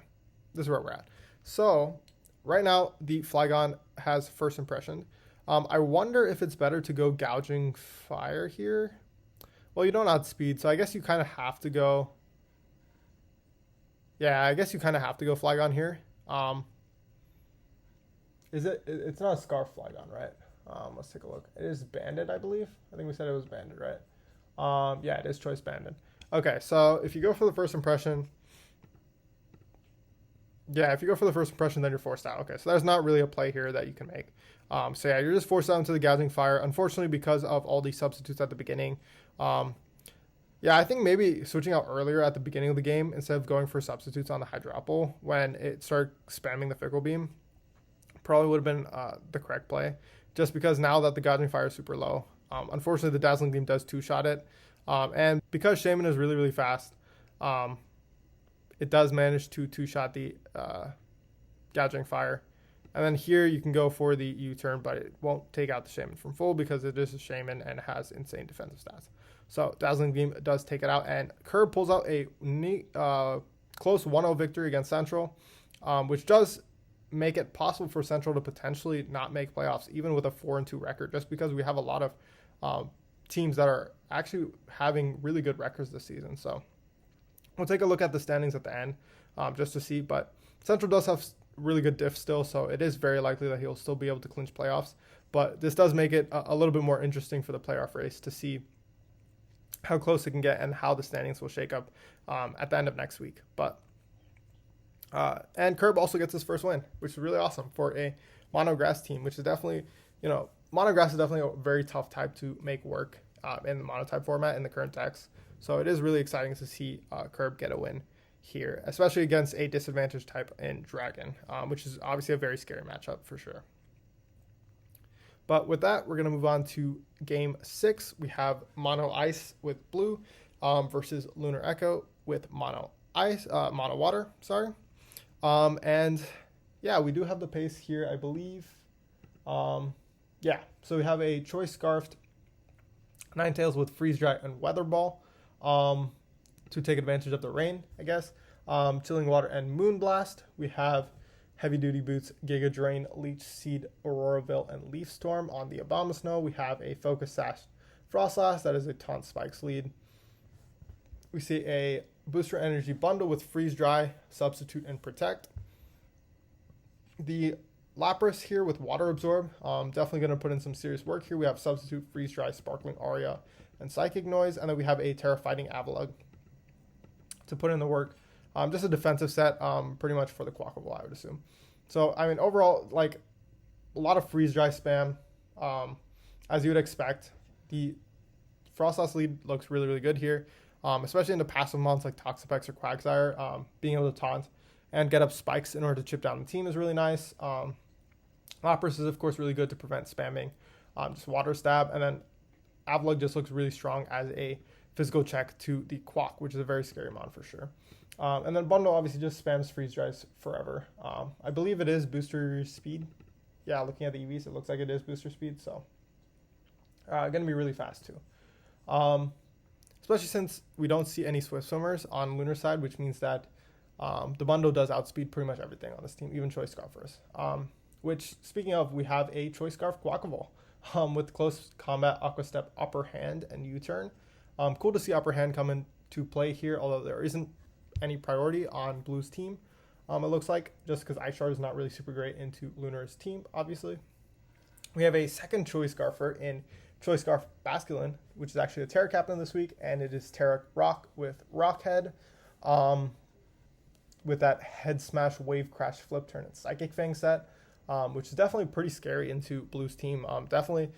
this is where we're at. So, right now, the Flygon has First Impression. I wonder if it's better to go Gouging Fire here. Well, you don't outspeed, so I guess you kind of have to go... Yeah, I guess you kind of have to go Flygon here. It's not a Scarf Flygon, right? Let's take a look. It is banded, I believe. I think we said it was banded, right? Yeah, it is Choice banded. Okay, so if you go for the First Impression... Yeah, if you go for the First Impression, then you're forced out. Okay, so there's not really a play here that you can make. So yeah, you're just forced out into the Gouging Fire. Unfortunately, because of all these substitutes at the beginning. Yeah, I think maybe switching out earlier at the beginning of the game instead of going for substitutes on the Hydrapple when it started spamming the Fickle Beam probably would have been the correct play. Just because now that the Gouging Fire is super low. Unfortunately, the Dazzling Beam does two-shot it. And because Shaman is really, really fast, it does manage to two-shot the Gouging Fire. And then here you can go for the U-turn, but it won't take out the Shaman from full because it is a Shaman and has insane defensive stats. So Dazzling Beam does take it out, and Curb pulls out a neat, close 1-0 victory against Central, which does make it possible for Central to potentially not make playoffs, even with a 4-2 record, just because we have a lot of teams that are actually having really good records this season. So we'll take a look at the standings at the end just to see, but Central does have really good diff still, so it is very likely that he'll still be able to clinch playoffs, but this does make it a little bit more interesting for the playoff race to see how close it can get and how the standings will shake up at the end of next week. But and Curb also gets his first win, which is really awesome for a monograss team, which is definitely, monograss is definitely a very tough type to make work in the monotype format in the current decks. So it is really exciting to see Curb get a win here, especially against a disadvantaged type in Dragon, which is obviously a very scary matchup for sure. But with that, we're going to move on to Game 6. We have Mono Ice with Blue versus Lunar Echo with Mono Water, sorry. And yeah, we do have the pace here, I believe. Yeah, so we have a Choice Scarfed Ninetales with Freeze Dry and Weather Ball to take advantage of the rain, I guess. Chilling Water and Moonblast. We have Heavy Duty Boots, Giga Drain, Leech Seed, Auroraville, and Leaf Storm on the Abomasnow. We have a Focus Sash Frostlass, that is a Taunt Spikes lead. We see a Booster Energy Bundle with Freeze Dry, Substitute, and Protect. The Lapras here with Water Absorb, definitely going to put in some serious work here. We have Substitute, Freeze Dry, Sparkling Aria, and Psychic Noise, and then we have a Terra Fighting Avalugg to put in the work. Just a defensive set, pretty much for the Quackable, I would assume. So, I mean, overall, like, a lot of Freeze Dry spam, as you would expect. The Frostlass lead looks really, really good here, especially in the passive mons like Toxapex or Quagsire. Being able to taunt and get up spikes in order to chip down the team is really nice. Lapras is, of course, really good to prevent spamming. Just Water Stab, and then Avalugg just looks really strong as a physical check to the Quack, which is a very scary mon for sure. And then Bundle obviously just spams Freeze Dries forever. I believe it is Booster Speed. Yeah, looking at the EVs, it looks like it is Booster Speed. So, going to be really fast too. Especially since we don't see any Swift Swimmers on Lunar side, which means that the Bundle does outspeed pretty much everything on this team, even Choice Scarfers. Which, speaking of, we have a Choice Scarf Quackable with Close Combat, Aqua Step, Upper Hand, and U-Turn. Cool to see Upper Hand come into play here, although there isn't any priority on Blue's team. It looks like, just because Ice Shard is not really super great into Lunar's team, obviously. We have a second Choice Scarfer in Choice Scarf Basculin, which is actually a Terra Captain this week, and it is Terra Rock with Rock Head, with that Head Smash, Wave Crash, Flip Turn, and Psychic Fang set, which is definitely pretty scary into Blue's team. Definitely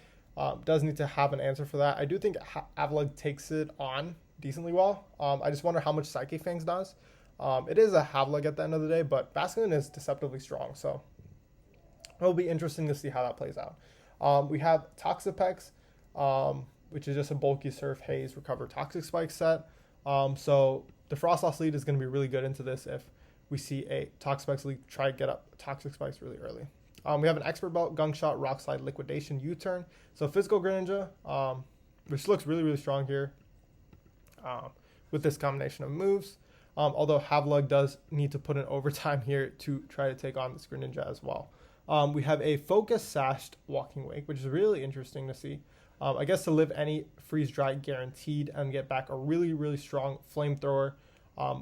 does need to have an answer for that. I do think Avalugg takes it on decently well. I just wonder how much Psychic Fangs does. It is a Havlug at the end of the day, but Basculin is deceptively strong, so it'll be interesting to see how that plays out. We have Toxapex, which is just a bulky Surf, Haze, Recover, Toxic Spike set. So the Frostlass lead is going to be really good into this if we see a Toxapex lead try to get up Toxic Spikes really early. We have an Expert Belt, Gunk Shot, Rock Slide, Liquidation, U-Turn. So Physical Greninja, which looks really, really strong here with this combination of moves. Although Havlug does need to put in overtime here to try to take on this Greninja as well. We have a Focus Sashed Walking Wake, which is really interesting to see. I guess to live any Freeze Dry guaranteed and get back a really, really strong Flamethrower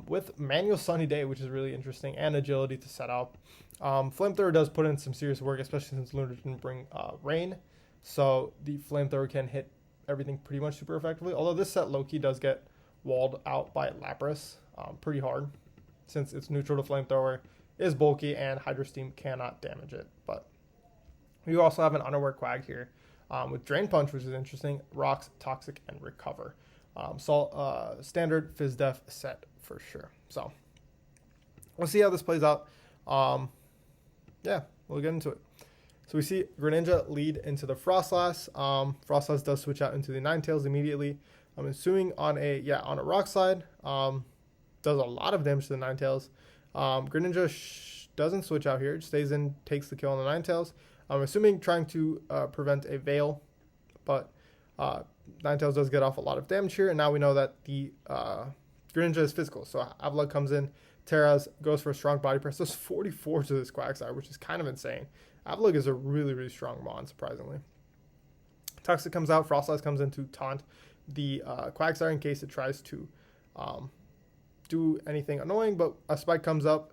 with Manual Sunny Day, which is really interesting, and Agility to set up. Flamethrower does put in some serious work, especially since Lunar didn't bring Rain. So the Flamethrower can hit everything pretty much super effectively. Although this set low-key does get walled out by Lapras pretty hard, since it's neutral to Flamethrower, is bulky, and Hydro Steam cannot damage it. But we also have an Unaware Quag here with Drain Punch, which is interesting, Rocks, Toxic, and Recover. Standard Fizz Def set for sure. So we'll see how this plays out. Yeah, we'll get into it. So we see Greninja lead into the Frostlass. Frostlass does switch out into the Ninetales immediately. I'm assuming on a rock slide. Does a lot of damage to the Ninetales. Greninja doesn't switch out here. It stays in, takes the kill on the Ninetales. I'm assuming trying to prevent a Veil, but Ninetales does get off a lot of damage here, and now we know that the Greninja is physical. So Avalugg comes in, Terraz goes for a strong body press. Does 44 to this Quagsire, which is kind of insane. Avalugg is a really, really strong mon, surprisingly. Toxic comes out, Frostlass comes in to taunt the Quagsire in case it tries to do anything annoying, but a spike comes up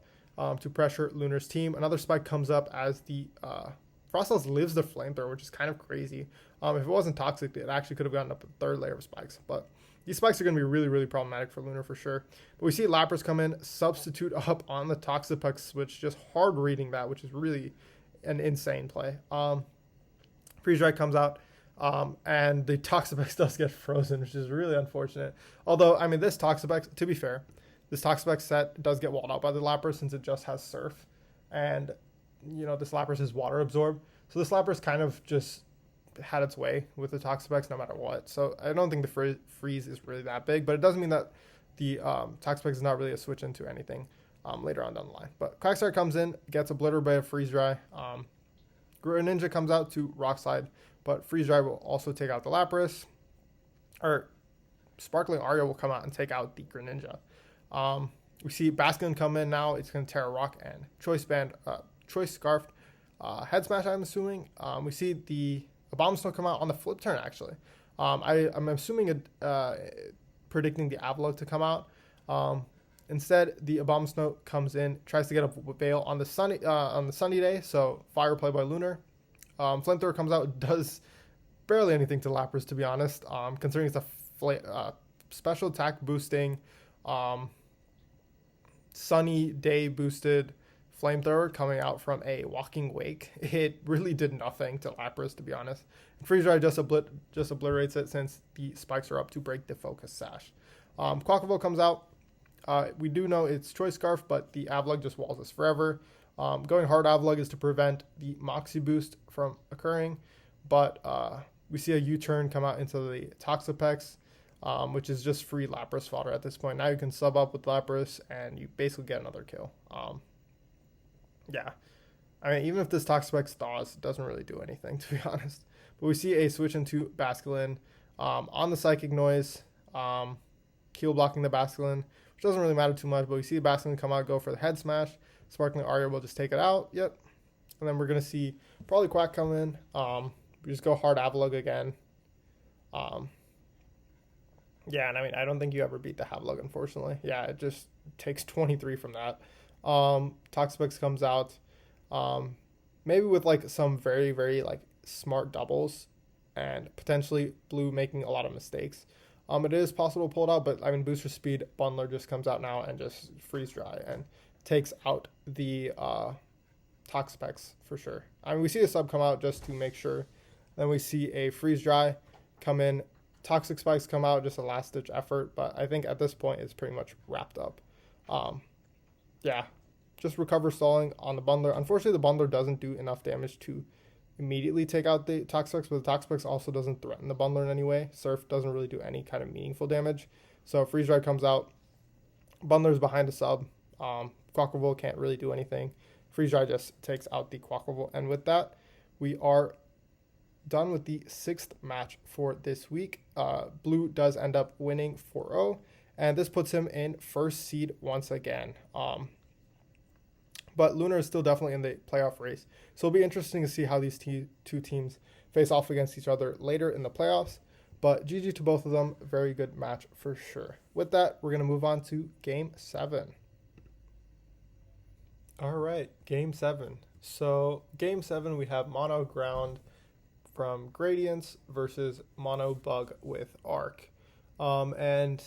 to pressure Lunar's team. Another spike comes up as the Frostlass lives the flamethrower, which is kind of crazy. If it wasn't toxic, it actually could have gotten up a third layer of spikes, but these spikes are going to be really, really problematic for Lunar for sure. But we see Lapras come in, substitute up on the Toxapex switch, just hard reading that, which is really an insane play. Freeze Dry comes out, and the Toxapex does get frozen, which is really unfortunate. Although, I mean, this Toxapex, to be fair, this Toxapex set does get walled out by the Lapras since it just has Surf. And, you know, this Lapras is water absorbed. So this Lapras kind of just had its way with the Toxapex no matter what. So I don't think the freeze is really that big, but it doesn't mean that the Toxapex is not really a switch into anything later on down the line. But Quagsire comes in, gets obliterated by a Freeze Dry. Greninja comes out to Rock Slide, but Freeze Dry will also take out the Lapras. Or Sparkling Aria will come out and take out the Greninja. We see Basculin come in now. It's going to Terra Rock and Choice Scarf, Head Smash, I'm assuming. We see the Abomasnow come out on the flip turn, actually. I'm assuming predicting the Avalugg to come out. Instead, the Abomasnow comes in, tries to get a Veil on the sunny day, so fire play by Lunar. Flamethrower comes out, does barely anything to Lapras, to be honest, considering it's a special attack boosting, sunny day boosted Flamethrower coming out from a Walking Wake. It really did nothing to Lapras, to be honest. Freeze Dry just obliterates it since the spikes are up to break the Focus Sash. Quaquaval comes out. We do know it's Choice Scarf, but the Avalugg just walls us forever. Going hard Avalugg is to prevent the Moxie boost from occurring, but we see a U-turn come out into the Toxapex, which is just free Lapras fodder at this point. Now you can sub up with Lapras, and you basically get another kill. Yeah, I mean, even if this Toxapex thaws, it doesn't really do anything, to be honest. But we see a switch into Basculin on the Psychic Noise, Keel blocking the Basculin, which doesn't really matter too much, but we see the Basculin come out, go for the Head Smash. Sparkling Aria will just take it out. Yep. And then we're going to see probably Quack come in. We just go hard Avalugg again. Yeah, and I mean, I don't think you ever beat the Avalugg, unfortunately. Yeah, it just takes 23 from that. Toxapex comes out. Maybe with like some very, very like smart doubles and potentially Blue making a lot of mistakes. It is possible to pull it out, but I mean, Booster Speed Bundler just comes out now and just Freeze Dry and takes out the Toxapex for sure. I mean, we see a sub come out just to make sure. Then we see a Freeze Dry come in. Toxic Spikes come out, just a last-ditch effort, but I think at this point it's pretty much wrapped up. Yeah, just recover stalling on the Bundler. Unfortunately, the Bundler doesn't do enough damage to immediately take out the Toxapex, but the Toxapex also doesn't threaten the Bundler in any way. Surf doesn't really do any kind of meaningful damage. So Freeze Dry comes out. Bundler's behind a sub. Quaquaval can't really do anything. Freeze Dry just takes out the Quaquaval. And with that, we are done with the sixth match for this week. Blue does end up winning 4-0, and this puts him in first seed once again. But Lunar is still definitely in the playoff race, so it'll be interesting to see how these two teams face off against each other later in the playoffs. But GG to both of them. Very good match for sure. With that, we're going to move on to Game 7. All right, Game 7. So Game 7, we have Mono Ground from Gradients versus Mono Bug with Arc. And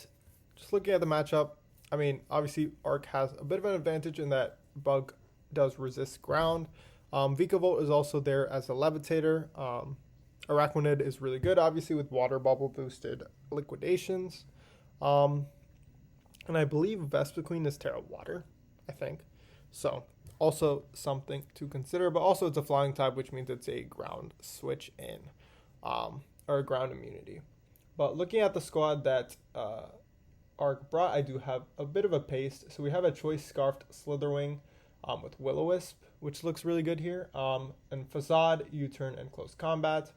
just looking at the matchup, I mean, obviously Arc has a bit of an advantage in that Bug does resist ground. Vikavolt is also there as a levitator. Araquanid is really good, obviously, with water bubble boosted liquidations. And I believe Vespiquen is Terra Water, I think. So also something to consider, but also it's a flying type, which means it's a ground switch in, or a ground immunity. But looking at the squad that Arc brought, I do have a bit of a paste. So we have a Choice Scarfed Slitherwing with Will-O-Wisp, which looks really good here. And Facade, U-Turn, and Close Combat.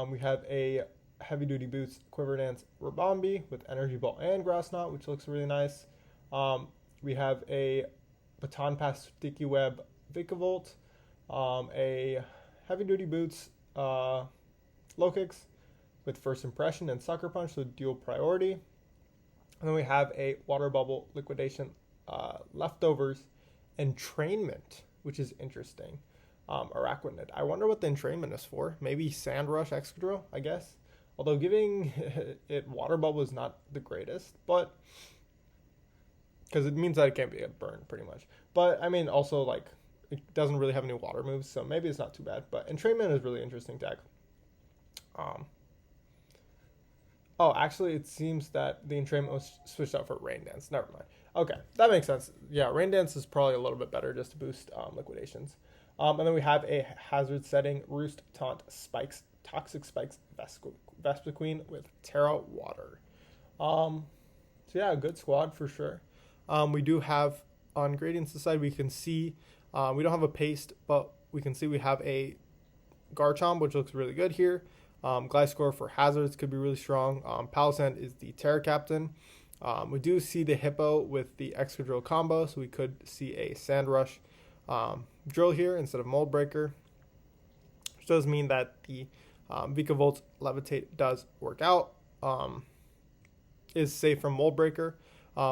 We have a Heavy Duty Boots Quiver Dance Rabombi with Energy Ball and Grass Knot, which looks really nice. We have a Baton Pass Sticky Web Vikavolt, a Heavy Duty Boots Low Kicks with First Impression and Sucker Punch, so dual priority. And then we have a Water Bubble Liquidation Leftovers Entrainment, which is interesting. Araquanid. I wonder what the entrainment is for. Maybe Sand Rush Excadrill, I guess. Although giving it Water Bubble is not the greatest, but because it means that it can't be a burn pretty much. But I mean, also like it doesn't really have any water moves, so maybe it's not too bad. But entrainment is really interesting deck. Oh, actually, it seems that the entrainment was switched out for Rain Dance. Never mind. Okay, that makes sense. Yeah, Rain Dance is probably a little bit better just to boost liquidations. And then we have a Hazard Setting, Roost, Taunt, Spikes, Toxic Spikes, Vespiquen with Terra Water. So yeah, a good squad for sure. We do have, on Gradient's side, we can see, we don't have a paste, but we can see we have a Garchomp, which looks really good here. Gliscor for hazards could be really strong. Palossand is the Terra Captain. We do see the Hippo with the Excadrill combo, so we could see a Sand Rush drill here instead of Mold Breaker, which does mean that the Vikavolt Levitate does work out, is safe from Mold Breaker.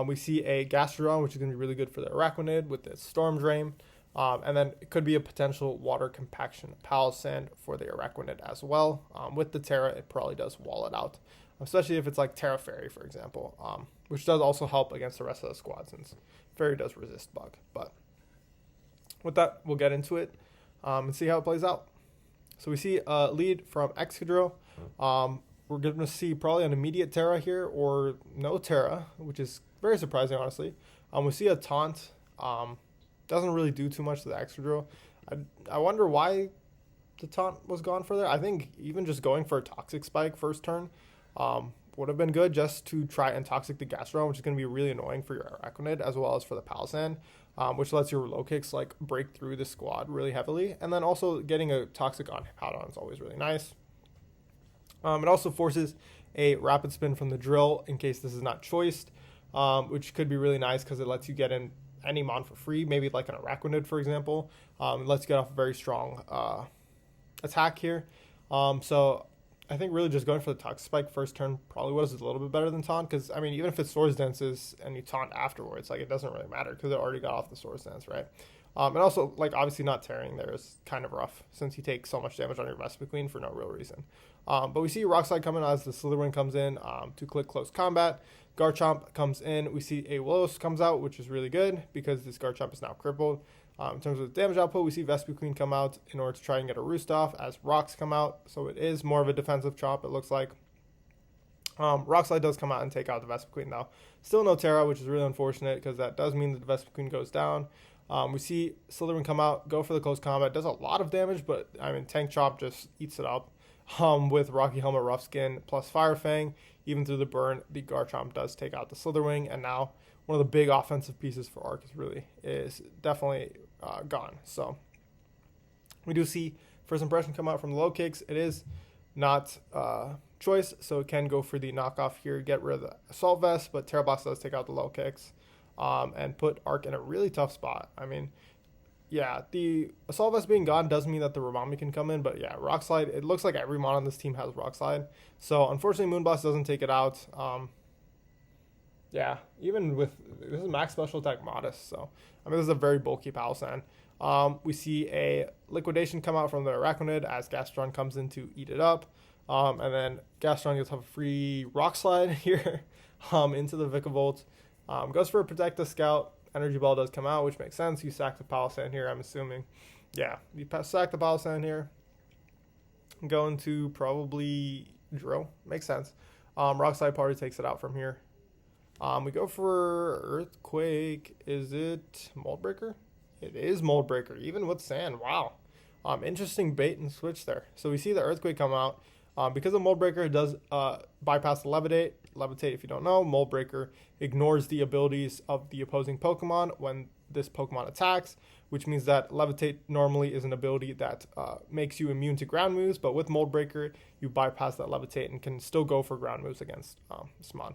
We see a Gastrodon, which is going to be really good for the Araquanid with its Storm Drain. And then it could be a potential Water Compaction Palossand for the Araquanid as well. With the Terra, it probably does wall it out, especially if it's like Terra Fairy, for example, which does also help against the rest of the squad since Fairy does resist Bug. But with that, we'll get into it and see how it plays out. So we see a lead from Excadrill. We're going to see probably an immediate Terra here or no Terra, which is very surprising, honestly. We see a Taunt. Doesn't really do too much to the Excadrill. I wonder why the Taunt was gone for there. I think even just going for a Toxic Spike first turn would have been good just to try and Toxic the Gastrodon, which is going to be really annoying for your Araquanid as well as for the Palossand, which lets your low kicks like break through the squad really heavily. And then also getting a Toxic on Hippowdon is always really nice. It also forces a Rapid Spin from the drill in case this is not choiced, which could be really nice because it lets you get in any mon for free, maybe like an Araquanid, for example. It lets you get off a very strong attack here. So I think really just going for the Toxic Spike first turn probably was a little bit better than Taunt, because, I mean, even if it Swords Dances and you Taunt afterwards, like, it doesn't really matter because it already got off the Swords Dance, right? And also, like, obviously not tearing there is kind of rough since you take so much damage on your Vespiquen for no real reason. But we see Rock Slide coming as the Slitherwing comes in to click Close Combat. Garchomp comes in. We see a Willows comes out, which is really good because this Garchomp is now crippled. In terms of damage output, we see Vespiquen come out in order to try and get a Roost off as Rocks come out. So it is more of a defensive chop, it looks like. Rock Slide does come out and take out the Vespiquen now. Still no Terra, which is really unfortunate because that does mean that the Vespiquen goes down. We see Slitherwing come out, go for the Close Combat. Does a lot of damage, but I mean, Tank Chop just eats it up. With Rocky Helmet, Rough Skin, plus Fire Fang, even through the burn, the Garchomp does take out the Slitherwing, and now one of the big offensive pieces for Arc is definitely gone. So we do see First Impression come out from the low kicks. It is not choice, so it can go for the knockoff here, get rid of the Assault Vest, but Terra Blast does take out the low kicks and put Arc in a really tough spot. I mean, yeah, the Assault Vest being gone does mean that the Ramami can come in, but yeah, Rock Slide, it looks like every mon on this team has Rock Slide. So unfortunately, Moonblast doesn't take it out. Yeah, even with, this is max special attack modest, so I mean, this is a very bulky Palossand. We see a Liquidation come out from the Araquanid as Gastrodon comes in to eat it up. And then Gastrodon gets a free Rock Slide here into the Vikavolt. Goes for a Protect the Scout. Energy Ball does come out, which makes sense. You sack the Palossand here, I'm assuming. Yeah, you sack the Palossand here. Going to probably Drill. Makes sense. Rock Slide Party takes it out from here. We go for Earthquake. Is it Mold Breaker? It is Mold Breaker, even with Sand. Wow. Interesting bait and switch there. So we see the Earthquake come out. Because the Mold Breaker does bypass the Levitate. Levitate, if you don't know, Mold Breaker ignores the abilities of the opposing Pokemon when this Pokemon attacks, which means that Levitate normally is an ability that makes you immune to ground moves, but with Mold Breaker, you bypass that Levitate and can still go for ground moves against this mon.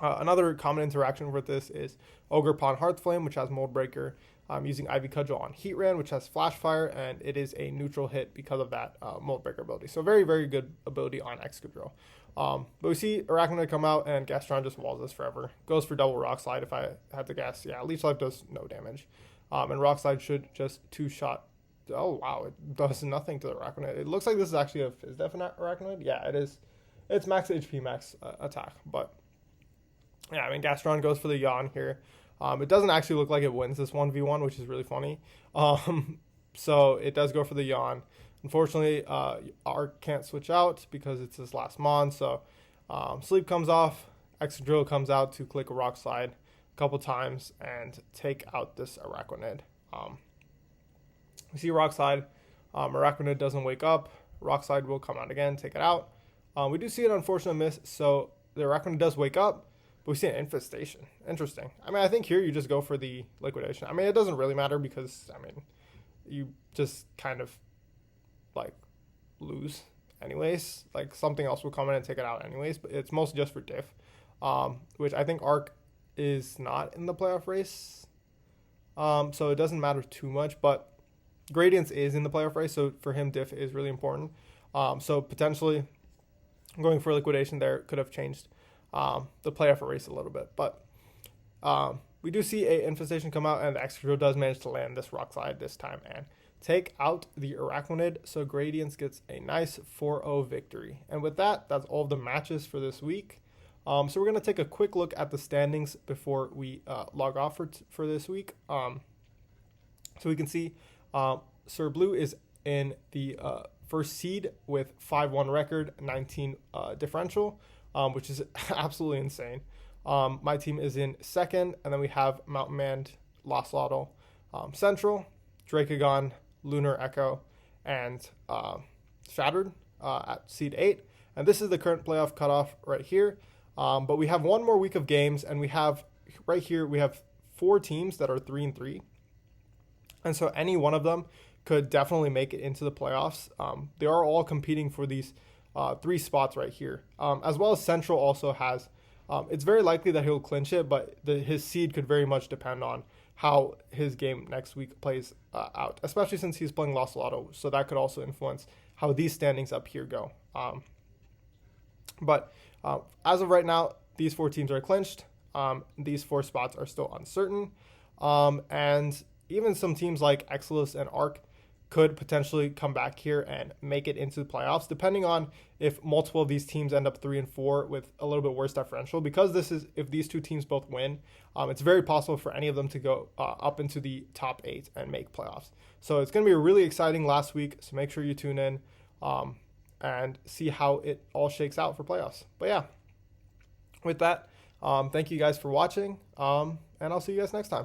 Another common interaction with this is Ogerpon Hearthflame, which has Mold Breaker, using Ivy Cudgel on Heatran, which has Flash Fire, and it is a neutral hit because of that Mold Breaker ability. So very, very good ability on Excadrill. But we see Arachnoid come out, and Gastron just walls this forever. Goes for double Rock Slide if I had to guess. Yeah, Leech Life does no damage. And Rock Slide should just two-shot. Oh, wow, it does nothing to the Arachnoid. It looks like this is actually a Fizz Def Arachnoid. Yeah, it is. It's max HP, max attack, but... yeah, I mean, Gastron goes for the yawn here. It doesn't actually look like it wins this 1v1, which is really funny. So it does go for the yawn. Unfortunately, Arc can't switch out because it's his last mon. So Sleep comes off. Excadrill comes out to click a Rock Slide a couple times and take out this Arachnid. We see Rock Slide. Arachnid doesn't wake up. Rock Slide will come out again, take it out. We do see an unfortunate miss. So the Arachnid does wake up. But we see an Infestation. Interesting. I mean, I think here you just go for the Liquidation. I mean, it doesn't really matter because, I mean, you just kind of, like, lose anyways. Like, something else will come in and take it out anyways. But it's mostly just for diff, which I think Arc is not in the playoff race. So it doesn't matter too much. But Gradience is in the playoff race, so for him, diff is really important. So potentially going for Liquidation there could have changed the playoff race a little bit, but we do see a Infestation come out, and the Excadrill does manage to land this Rock Slide this time and take out the Arachnid. So Gradience gets a nice 4-0 victory. And with that, that's all of the matches for this week. So we're going to take a quick look at the standings before we log off for this week. So we can see Sir Blue is in the first seed with 5-1 record, 19 differential. Which is absolutely insane. My team is in second, and then we have Mountain Man, Lost Lotto, Central, Dracagon, Lunar Echo, and Shattered at seed 8. And this is the current playoff cutoff right here. But we have one more week of games, and we have right here, we have 4 teams that are 3-3. And so any one of them could definitely make it into the playoffs. They are all competing for these 3 spots right here, as well as Central also has. It's very likely that he'll clinch it, but his seed could very much depend on how his game next week plays out, especially since he's playing Lost Lotto. So that could also influence how these standings up here go. But as of right now, these 4 teams are clinched. These 4 spots are still uncertain. And even some teams like Exilus and Arc could potentially come back here and make it into the playoffs, depending on if multiple of these teams end up 3-4 with a little bit worse differential. Because this is, if these 2 teams both win, it's very possible for any of them to go up into the top 8 and make playoffs. So it's going to be a really exciting last week. So make sure you tune in and see how it all shakes out for playoffs. But yeah, with that, thank you guys for watching, and I'll see you guys next time.